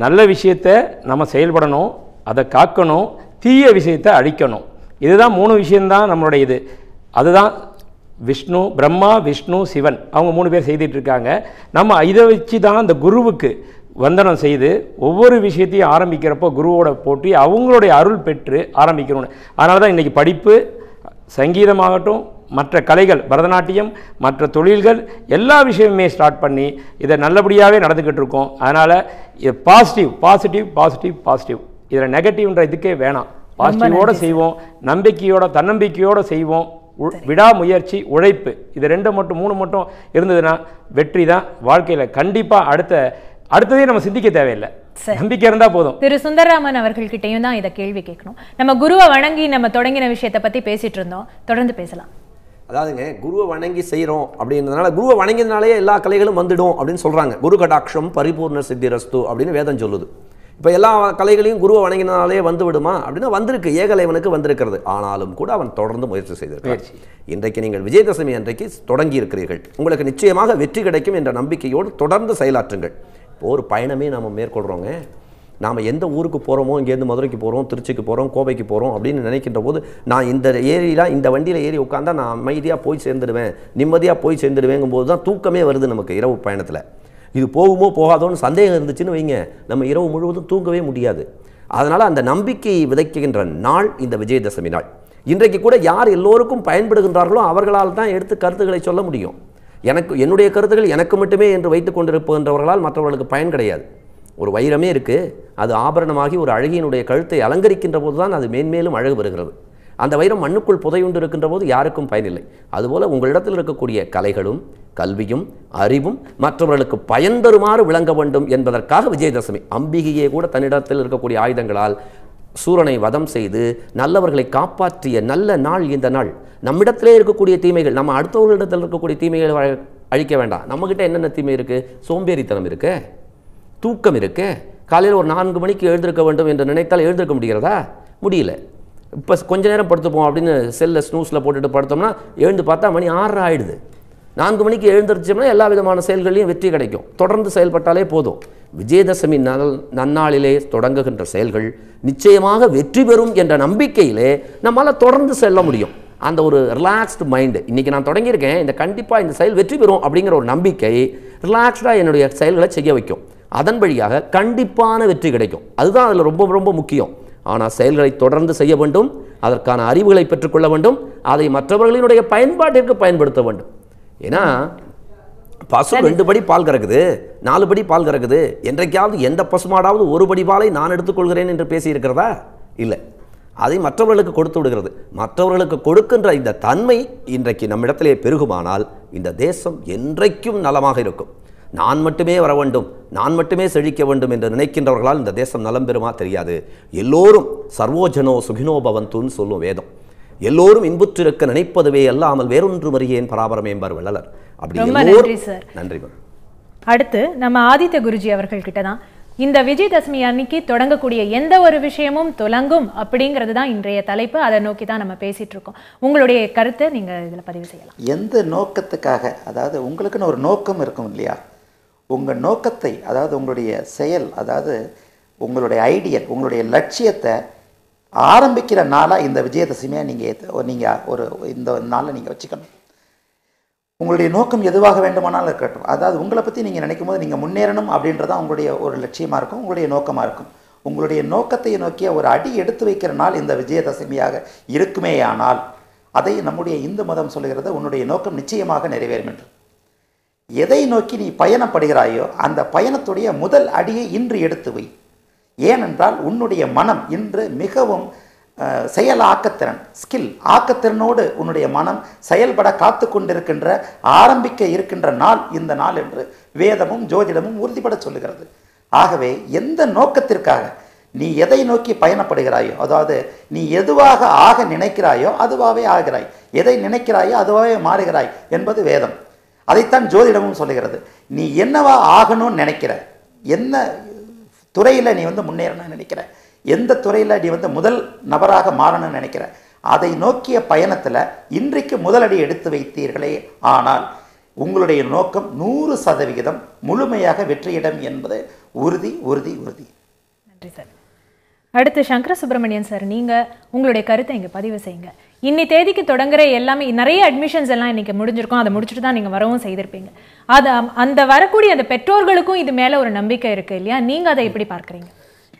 நல்ல விஷயத்தை நம்ம செயல்படணும், அதை காக்கணும், தீய விஷயத்தை அழிக்கணும். இதுதான் 3 விஷயம்தான் நம்மளுடைய இது. அதுதான் விஷ்ணு, பிரம்மா, விஷ்ணு, சிவன், அவங்க 3 பேர் செய்துட்டு இருக்காங்க. நம்ம இதை வச்சு தான் அந்த குருவுக்கு வந்தனம் செய்து ஒவ்வொரு விஷயத்தையும் ஆரம்பிக்கிறப்போ குருவோட போட்டி அவங்களுடைய அருள் பெற்று ஆரம்பிக்கணும்னு. அதனால தான் இன்றைக்கி படிப்பு, சங்கீதமாகட்டும், மற்ற கலைகள், பரதநாட்டியம், மற்ற தொழில்கள், எல்லா விஷயமுமே ஸ்டார்ட் பண்ணி இதை நல்லபடியாகவே நடந்துக்கிட்டு இருக்கோம். அதனால் இது பாசிட்டிவ் பாசிட்டிவ் பாசிட்டிவ் பாசிட்டிவ், இதில் நெகட்டிவ்ன்ற இதுக்கே வேணாம். பாசிட்டிவோடு செய்வோம், நம்பிக்கையோட தன்னம்பிக்கையோடு செய்வோம், விடாமுயற்சி, உழைப்பு, இது 2 மட்டும் 3 மட்டும் இருந்ததுன்னா வெற்றி தான் வாழ்க்கையில். கண்டிப்பாக அடுத்ததே நம்ம சிந்திக்க தேவையில்லை, நம்பிக்கை இருந்தால் போதும். திரு சுந்தரராமன் அவர்கள்கிட்டையும் தான் இதை கேள்வி கேட்கணும். நம்ம குருவை வணங்கி நம்ம தொடங்கின விஷயத்தை பற்றி பேசிட்டு இருந்தோம், தொடர்ந்து பேசலாம். அதாவதுங்க, குருவை வணங்கி செய்கிறோம் அப்படின்றதுனால, குருவை வணங்கினாலே எல்லா கலைகளும் வந்துடும் அப்படின்னு சொல்கிறாங்க. குரு கடாட்சம் பரிபூர்ண சித்திரஸ்து அப்படின்னு வேதம் சொல்லுது. இப்போ எல்லா கலைகளையும் குருவை வணங்கினாலே வந்து விடுமா அப்படின்னா வந்திருக்கு, ஏகலைவனுக்கு வந்திருக்கிறது. ஆனாலும் கூட அவன் தொடர்ந்து முயற்சி செய்திருக்கான். இன்றைக்கு நீங்கள் விஜயதசமி அன்றைக்கு தொடங்கி இருக்கிறீர்கள், உங்களுக்கு நிச்சயமாக வெற்றி கிடைக்கும் என்ற நம்பிக்கையோடு தொடர்ந்து செயலாற்றுங்கள். இப்போ ஒரு பயணமே நம்ம மேற்கொள்கிறோங்க. நாம் எந்த ஊருக்கு போகிறோமோ, இங்கேருந்து மதுரைக்கு போகிறோம், திருச்சிக்கு போகிறோம், கோவைக்கு போகிறோம் அப்படின்னு நினைக்கின்ற போது, நான் இந்த இந்த வண்டியில் ஏறி உட்காந்தா நான் அமைதியாக போய் சேர்ந்துடுவேன், நிம்மதியாக போய் சேர்ந்துடுவேங்கும் போது தான் தூக்கமே வருது நமக்கு இரவு பயணத்தில். இது போகுமோ போகாதோன்னு சந்தேகம் இருந்துச்சுன்னு வைங்க, நம்ம இரவு முழுவதும் தூங்கவே முடியாது. அதனால் அந்த நம்பிக்கையை விதைக்கின்ற நாள் இந்த விஜயதசமி நாள். இன்றைக்கு கூட யார் எல்லோருக்கும் பயன்படுகின்றார்களோ அவர்களால் தான் எடுத்து கருத்துக்களை சொல்ல முடியும். என்னுடைய கருத்துக்கள் எனக்கு மட்டுமே என்று வைத்து கொண்டிருப்பவர்களால் மற்றவர்களுக்கு பயன் கிடையாது. ஒரு வைரமே இருக்குது, அது ஆபரணமாகி ஒரு அழகியினுடைய கழுத்தை அலங்கரிக்கின்ற போது தான் அது மேன்மேலும் அழகு வருகிறது. அந்த வைரம் மண்ணுக்குள் புதையுண்டு இருக்கின்ற போது யாருக்கும் பயனில்லை. அதுபோல் உங்களிடத்தில் இருக்கக்கூடிய கலைகளும் கல்வியும் அறிவும் மற்றவர்களுக்கு பயன் தருமாறு விளங்க வேண்டும் என்பதற்காக விஜயதசமி. அம்பிகையே கூட தன்னிடத்தில் இருக்கக்கூடிய ஆயுதங்களால் சூரனை வதம் செய்து நல்லவர்களை காப்பாற்றிய நல்ல நாள் இந்த நாள். நம்மிடத்திலே இருக்கக்கூடிய தீமைகள், நம்ம அடுத்தவர்களிடத்தில் இருக்கக்கூடிய தீமைகளை அழிக்க வேண்டாம். நம்மக்கிட்ட என்னென்ன தீமை இருக்குது? சோம்பேறித்தனம் இருக்கு, தூக்கம் இருக்கு. காலையில் ஒரு 4 மணிக்கு எழுந்திருக்க வேண்டும் என்று நினைத்தால் எழுந்திருக்க முடிகிறதா? முடியல. இப்போ கொஞ்ச நேரம் படுத்துப்போம் அப்படின்னு செல்லை ஸ்னூஸில் போட்டுட்டு படுத்தோம்னா எழுந்து பார்த்தா மணி 6 ஆகிடுது. 4 மணிக்கு எழுந்திருச்சோம்னா எல்லா விதமான செயல்களையும் வெற்றி கிடைக்கும். தொடர்ந்து செயல்பட்டாலே போதும். விஜயதசமி நன்னாளிலே தொடங்குகின்ற செயல்கள் நிச்சயமாக வெற்றி பெறும் என்ற நம்பிக்கையிலே நம்மளால் தொடர்ந்து செல்ல முடியும். அந்த ஒரு ரிலாக்ஸ்டு மைண்டு, இன்றைக்கி நான் தொடங்கியிருக்கேன், கண்டிப்பாக இந்த செயல் வெற்றி பெறும் அப்படிங்கிற ஒரு நம்பிக்கை ரிலாக்ஸ்டாக என்னுடைய செயல்களை செய்ய வைக்கும். அதன் வழியாக கண்டிப்பான வெற்றி கிடைக்கும். அதுதான் அதில் ரொம்ப ரொம்ப முக்கியம். ஆனால் செயல்களை தொடர்ந்து செய்ய வேண்டும், அதற்கான அறிவுகளை பெற்றுக்கொள்ள வேண்டும், அதை மற்றவர்களினுடைய பயன்பாட்டிற்கு பயன்படுத்த வேண்டும். ஏன்னா பசு 2 படி பால் கறக்குது, 4 படி பால் கறக்குது. என்றைக்காவது எந்த பசுமாடாவது 1 படி பாலை நான் எடுத்துக்கொள்கிறேன் என்று பேசியிருக்கிறதா? இல்லை. அதை மற்றவர்களுக்கு கொடுத்து விடுகிறது. மற்றவர்களுக்கு கொடுக்கின்ற இந்த தன்மை இன்றைக்கு நம்மிடத்திலே பெருகுமானால் இந்த தேசம் என்றைக்கும் நலமாக இருக்கும். நான் மட்டுமே வர வேண்டும், நான் மட்டுமே செழிக்க வேண்டும் என்று நினைக்கின்றவர்களால் இந்த தேசம் நலம் பெறுமா தெரியாது. எல்லோரும் சர்வோஜனோ சுகினோ பவந்துன்னு சொல்லும் வேதம். எல்லோரும் இன்புற்றிருக்க நினைப்பதுவே அல்லாமல் வேறொன்று மறியேன் பராபரமே என்பார் வள்ளலர். அப்படி நன்றி. அடுத்து நம்ம ஆதித்த குருஜி அவர்கள் கிட்ட தான் இந்த விஜயதசமி அன்னைக்கு தொடங்கக்கூடிய எந்த ஒரு விஷயமும் துலங்கும் அப்படிங்கிறது தான் இன்றைய தலைப்பு. அதை நோக்கி தான் நம்ம பேசிட்டு இருக்கோம். உங்களுடைய கருத்தை நீங்க இதுல பதிவு செய்யலாம். எந்த நோக்கத்துக்காக, அதாவது உங்களுக்குன்னு ஒரு நோக்கம் இருக்கும் இல்லையா, உங்கள் நோக்கத்தை, அதாவது உங்களுடைய செயல், அதாவது உங்களுடைய ஐடியல், உங்களுடைய லட்சியத்தை ஆரம்பிக்கிற நாளாக இந்த விஜயதசமியை நீங்கள் ஒரு இந்த நாளில் நீங்கள் வச்சுக்கணும். உங்களுடைய நோக்கம் எதுவாக வேண்டுமானாலும் இருக்கட்டும். அதாவது உங்களை பற்றி நீங்கள் நினைக்கும் போது நீங்கள் முன்னேறணும் அப்படின்றதான் உங்களுடைய ஒரு லட்சியமாக இருக்கும், உங்களுடைய நோக்கமாக இருக்கும். உங்களுடைய நோக்கத்தை நோக்கிய ஒரு அடி எடுத்து வைக்கிற நாள் இந்த விஜயதசமியாக இருக்குமேயானால் அதை நம்முடைய இந்து மதம் சொல்லுகிறது, உன்னுடைய நோக்கம் நிச்சயமாக நிறைவேறும் என்று. எதை நோக்கி நீ பயணப்படுகிறாயோ அந்த பயணத்துடைய முதல் அடியை இன்று எடுத்து வை. ஏனென்றால் உன்னுடைய மனம் இன்று மிகவும் செயல் ஆக்கத்திறன், ஸ்கில் ஆக்கத்திறனோடு உன்னுடைய மனம் செயல்பட காத்து கொண்டிருக்கின்ற ஆரம்பிக்க இருக்கின்ற நாள் இந்த நாள் என்று வேதமும் ஜோதிடமும் உறுதிபட சொல்லுகிறது. ஆகவே எந்த நோக்கத்திற்காக நீ எதை நோக்கி பயணப்படுகிறாயோ, அதாவது நீ எதுவாக ஆக நினைக்கிறாயோ அதுவாகவே ஆகிறாய், எதை நினைக்கிறாயோ அதுவாகவே மாறுகிறாய் என்பது வேதம். அதைத்தான் ஜோதிடமும் சொல்லுகிறது. நீ என்னவா ஆகணும்னு நினைக்கிற, என்ன துறையில் நீ முன்னேறணும்னு நினைக்கிற, எந்த துறையில் நீ முதல் நபராக மாறணும்னு நினைக்கிற, அதை நோக்கிய பயணத்தில் இன்றைக்கு முதலடி எடுத்து வைத்தீர்களே ஆனால் உங்களுடைய நோக்கம் 100% முழுமையாக வெற்றியிடம் என்பது உறுதி உறுதி உறுதி. நன்றி சார். அடுத்து சங்கர சுப்பிரமணியன் சார், நீங்கள் உங்களுடைய கருத்தை இங்கே பதிவு செய்யுங்க. இன்னி தேதிக்கு தொடங்குற எல்லாமே நிறைய அட்மிஷன்ஸ் எல்லாம் இன்னைக்கு முடிஞ்சிருக்கும், அதை முடிச்சுட்டு தான் நீங்கள் வரவும் செய்திருப்பீங்க. அது அந்த வரக்கூடிய அந்த பெற்றோர்களுக்கும் இது மேலே ஒரு நம்பிக்கை இருக்குது இல்லையா? நீங்கள் அதை எப்படி பார்க்குறீங்க?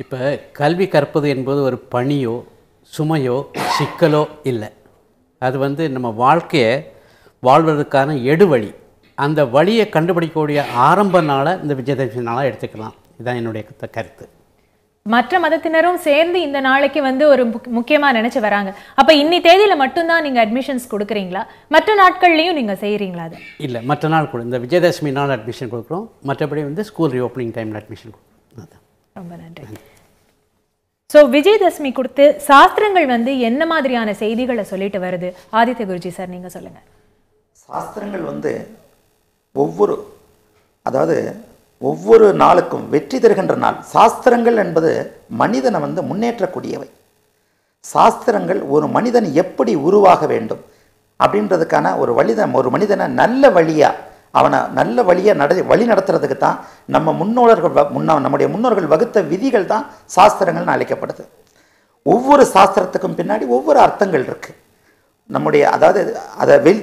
இப்போ கல்வி கற்பது என்பது ஒரு பணியோ சுமையோ சிக்கலோ இல்லை. அது நம்ம வாழ்க்கையை வாழ்வதற்கான எடுவழி. அந்த வழியை கண்டுபிடிக்கக்கூடிய ஆரம்ப நாளை இந்த விஜயதசமி நாளாக எடுத்துக்கலாம். இதுதான் என்னுடைய கருத்து. மற்ற மதத்தினரும் சேர்ந்து இந்த நாளைக்கு ஒரு முக்கியமாக நினச்சி வராங்க. அப்போ இன்னி தேதியில் மட்டும்தான் நீங்கள் அட்மிஷன்ஸ் கொடுக்குறீங்களா, மற்ற நாட்கள்லையும் நீங்கள் செய்கிறீங்களா? அது இல்லை, மற்ற நாள் கூட இந்த விஜயதசமி நாள் அட்மிஷன் கொடுக்குறோம். மற்றபடி ஸ்கூல் ரீஓப்பனிங் டைமில் அட்மிஷன் கொடுக்குறோம். ரொம்ப நன்றி. ஸோ விஜயதசமி கொடுத்து சாஸ்திரங்கள் என்ன மாதிரியான செய்திகளை சொல்லிட்டு வருது? ஆதித்ய குருஜி சார், நீங்கள் சொல்லுங்கள். சாஸ்திரங்கள் ஒவ்வொரு நாளுக்கும் வெற்றி தருகின்ற நாள். சாஸ்திரங்கள் என்பது மனிதனை முன்னேற்றக்கூடியவை. சாஸ்திரங்கள் ஒரு மனிதன் எப்படி உருவாக வேண்டும் அப்படின்றதுக்கான ஒரு மனிதனை நல்ல வழியாக அவனை நல்ல வழி நடத்துறதுக்கு தான் நம்முடைய முன்னோர்கள் வகுத்த விதிகள் தான் சாஸ்திரங்கள்னு அழைக்கப்படுது. ஒவ்வொரு சாஸ்திரத்துக்கும் பின்னாடி ஒவ்வொரு அர்த்தங்கள் இருக்கு. நம்முடைய அதை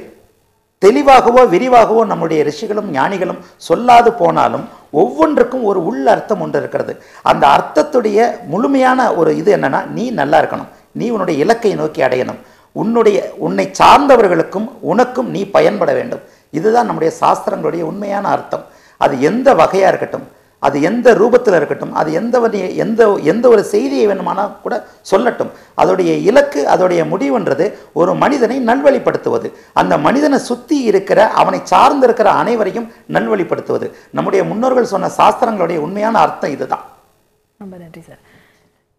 தெளிவாகவோ விரிவாகவோ நம்முடைய ரிஷிகளும் ஞானிகளும் சொல்லாது போனாலும் ஒவ்வொன்றுக்கும் ஒரு உள்ள அர்த்தம் ஒன்று இருக்கிறது. அந்த அர்த்தத்துடைய முழுமையான ஒரு இது என்னன்னா, நீ நல்லா இருக்கணும், நீ உன்னுடைய இலக்கை நோக்கி அடையணும், உன்னை சார்ந்தவர்களுக்கும் உனக்கும் நீ பயன்பட வேண்டும். இதுதான் நம்முடைய சாஸ்திரங்களுடைய உண்மையான அர்த்தம். அது எந்த வகையாக இருக்கட்டும், அது எந்த ரூபத்தில் இருக்கட்டும், அது எந்த ஒரு செய்தியை வேணுமானால் கூட சொல்லட்டும், அதோடைய இலக்கு அதோடைய முடிவுன்றது ஒரு மனிதனை நல்வழிப்படுத்துவது, அந்த மனிதனை சுற்றி இருக்கிற அவனை சார்ந்து இருக்கிற அனைவரையும் நல்வழிப்படுத்துவது. நம்முடைய முன்னோர்கள் சொன்ன சாஸ்திரங்களுடைய உண்மையான அர்த்தம் இதுதான். ரொம்ப நன்றி சார்.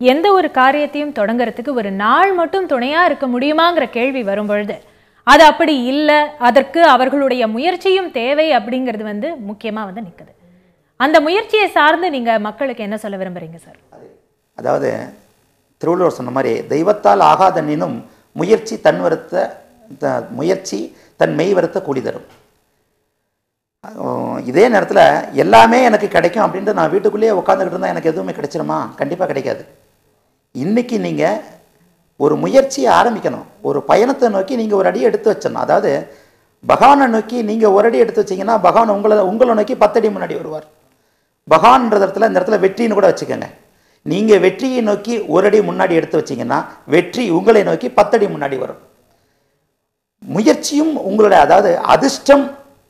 எந்த ஒரு காரியத்தையும் தொடங்குறதுக்கு ஒரு நாள் மட்டும் துணையா இருக்க முடியுமாங்கிற கேள்வி வரும் பொழுது அது அப்படி இல்லை, அதற்கு அவர்களுடைய முயற்சியும் தேவை அப்படிங்கிறது முக்கியமாக நிற்குது. அந்த முயற்சியை சார்ந்து நீங்கள் மக்களுக்கு என்ன சொல்ல விரும்புகிறீங்க சார்? அதாவது திருவள்ளுவர் சொன்ன மாதிரி தெய்வத்தால் ஆகாதனினும் முயற்சி தன் மெய் வருத்த கூலி தரும். இதே நேரத்தில் எல்லாமே எனக்கு கிடைக்கும் அப்படின்ட்டு நான் வீட்டுக்குள்ளேயே உட்காந்துக்கிட்டு இருந்தால் எனக்கு எதுவுமே கிடைச்சிருமா? கண்டிப்பாக கிடைக்காது. இன்றைக்கி நீங்கள் ஒரு முயற்சியை ஆரம்பிக்கணும். ஒரு பயணத்தை நோக்கி நீங்கள் ஒரு அடி எடுத்து வச்சிடணும். அதாவது பகவானை நோக்கி நீங்கள் ஒரு அடி எடுத்து வச்சிங்கன்னா பகவான் உங்களை நோக்கி 10 அடி முன்னாடி வருவார். பகவான்ன்ற இடத்துல இந்த இடத்துல வெற்றின்னு கூட வச்சுக்கோங்க. நீங்கள் வெற்றியை நோக்கி ஒரு அடி முன்னாடி எடுத்து வச்சிங்கன்னா வெற்றி உங்களை நோக்கி 10 அடி முன்னாடி வரும். முயற்சியும் உங்களுடைய அதிர்ஷ்டம்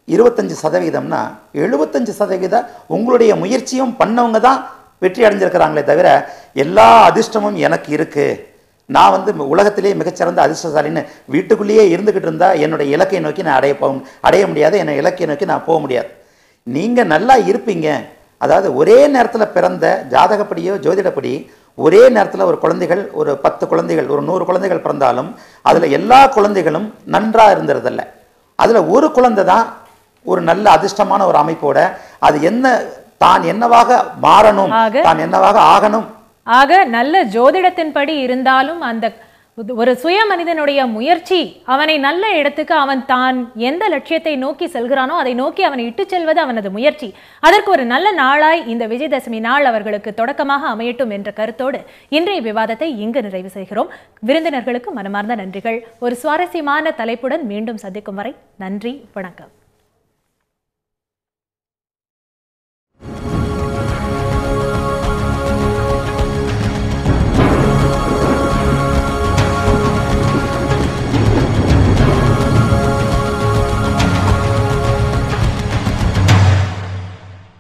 25%னா 75% உங்களுடைய முயற்சியும் பண்ணவங்க தான் வெற்றி அடைஞ்சிருக்கிறாங்களே தவிர எல்லா அதிர்ஷ்டமும் எனக்கு இருக்குது, நான் உலகத்திலேயே மிகச்சிறந்த அதிர்ஷ்டசாலின்னு வீட்டுக்குள்ளேயே இருந்துக்கிட்டு இருந்தால் என்னுடைய இலக்கை நோக்கி நான் அடைய முடியாது, என்னை இலக்கை நோக்கி நான் போக முடியாது. நீங்கள் நல்லா இருப்பீங்க. ஒரே நேரத்தில் பிறந்த ஜாதகப்படியோ ஜோதிடப்படி ஒரே நேரத்தில் ஒரு குழந்தைகள், ஒரு 10 குழந்தைகள், ஒரு 100 குழந்தைகள் பிறந்தாலும் அதில் எல்லா குழந்தைகளும் நன்றாக இருந்துறதில்ல. அதில் ஒரு குழந்தை தான் ஒரு நல்ல அதிர்ஷ்டமான ஒரு அமைப்போட தான் என்னவாக மாறணும், தான் என்னவாக ஆகணும். ஆக நல்ல ஜோதிடத்தின்படி இருந்தாலும் அந்த ஒரு சுய மனிதனுடைய முயற்சி அவனை நல்ல இடத்துக்கு அவன் தான் எந்த லட்சியத்தை நோக்கி செல்கிறானோ அதை நோக்கி அவனை இட்டு செல்வது அவனது முயற்சி. அதற்கு ஒரு நல்ல நாளாய் இந்த விஜயதசமி நாள் அவர்களுக்கு தொடக்கமாக அமையட்டும் என்ற கருத்தோடு இன்றைய விவாதத்தை இங்கு நிறைவு செய்கிறோம். விருந்தினர்களுக்கு மனமார்ந்த நன்றிகள். ஒரு சுவாரஸ்யமான தலைப்புடன் மீண்டும் சந்திக்கும் வரை நன்றி, வணக்கம்.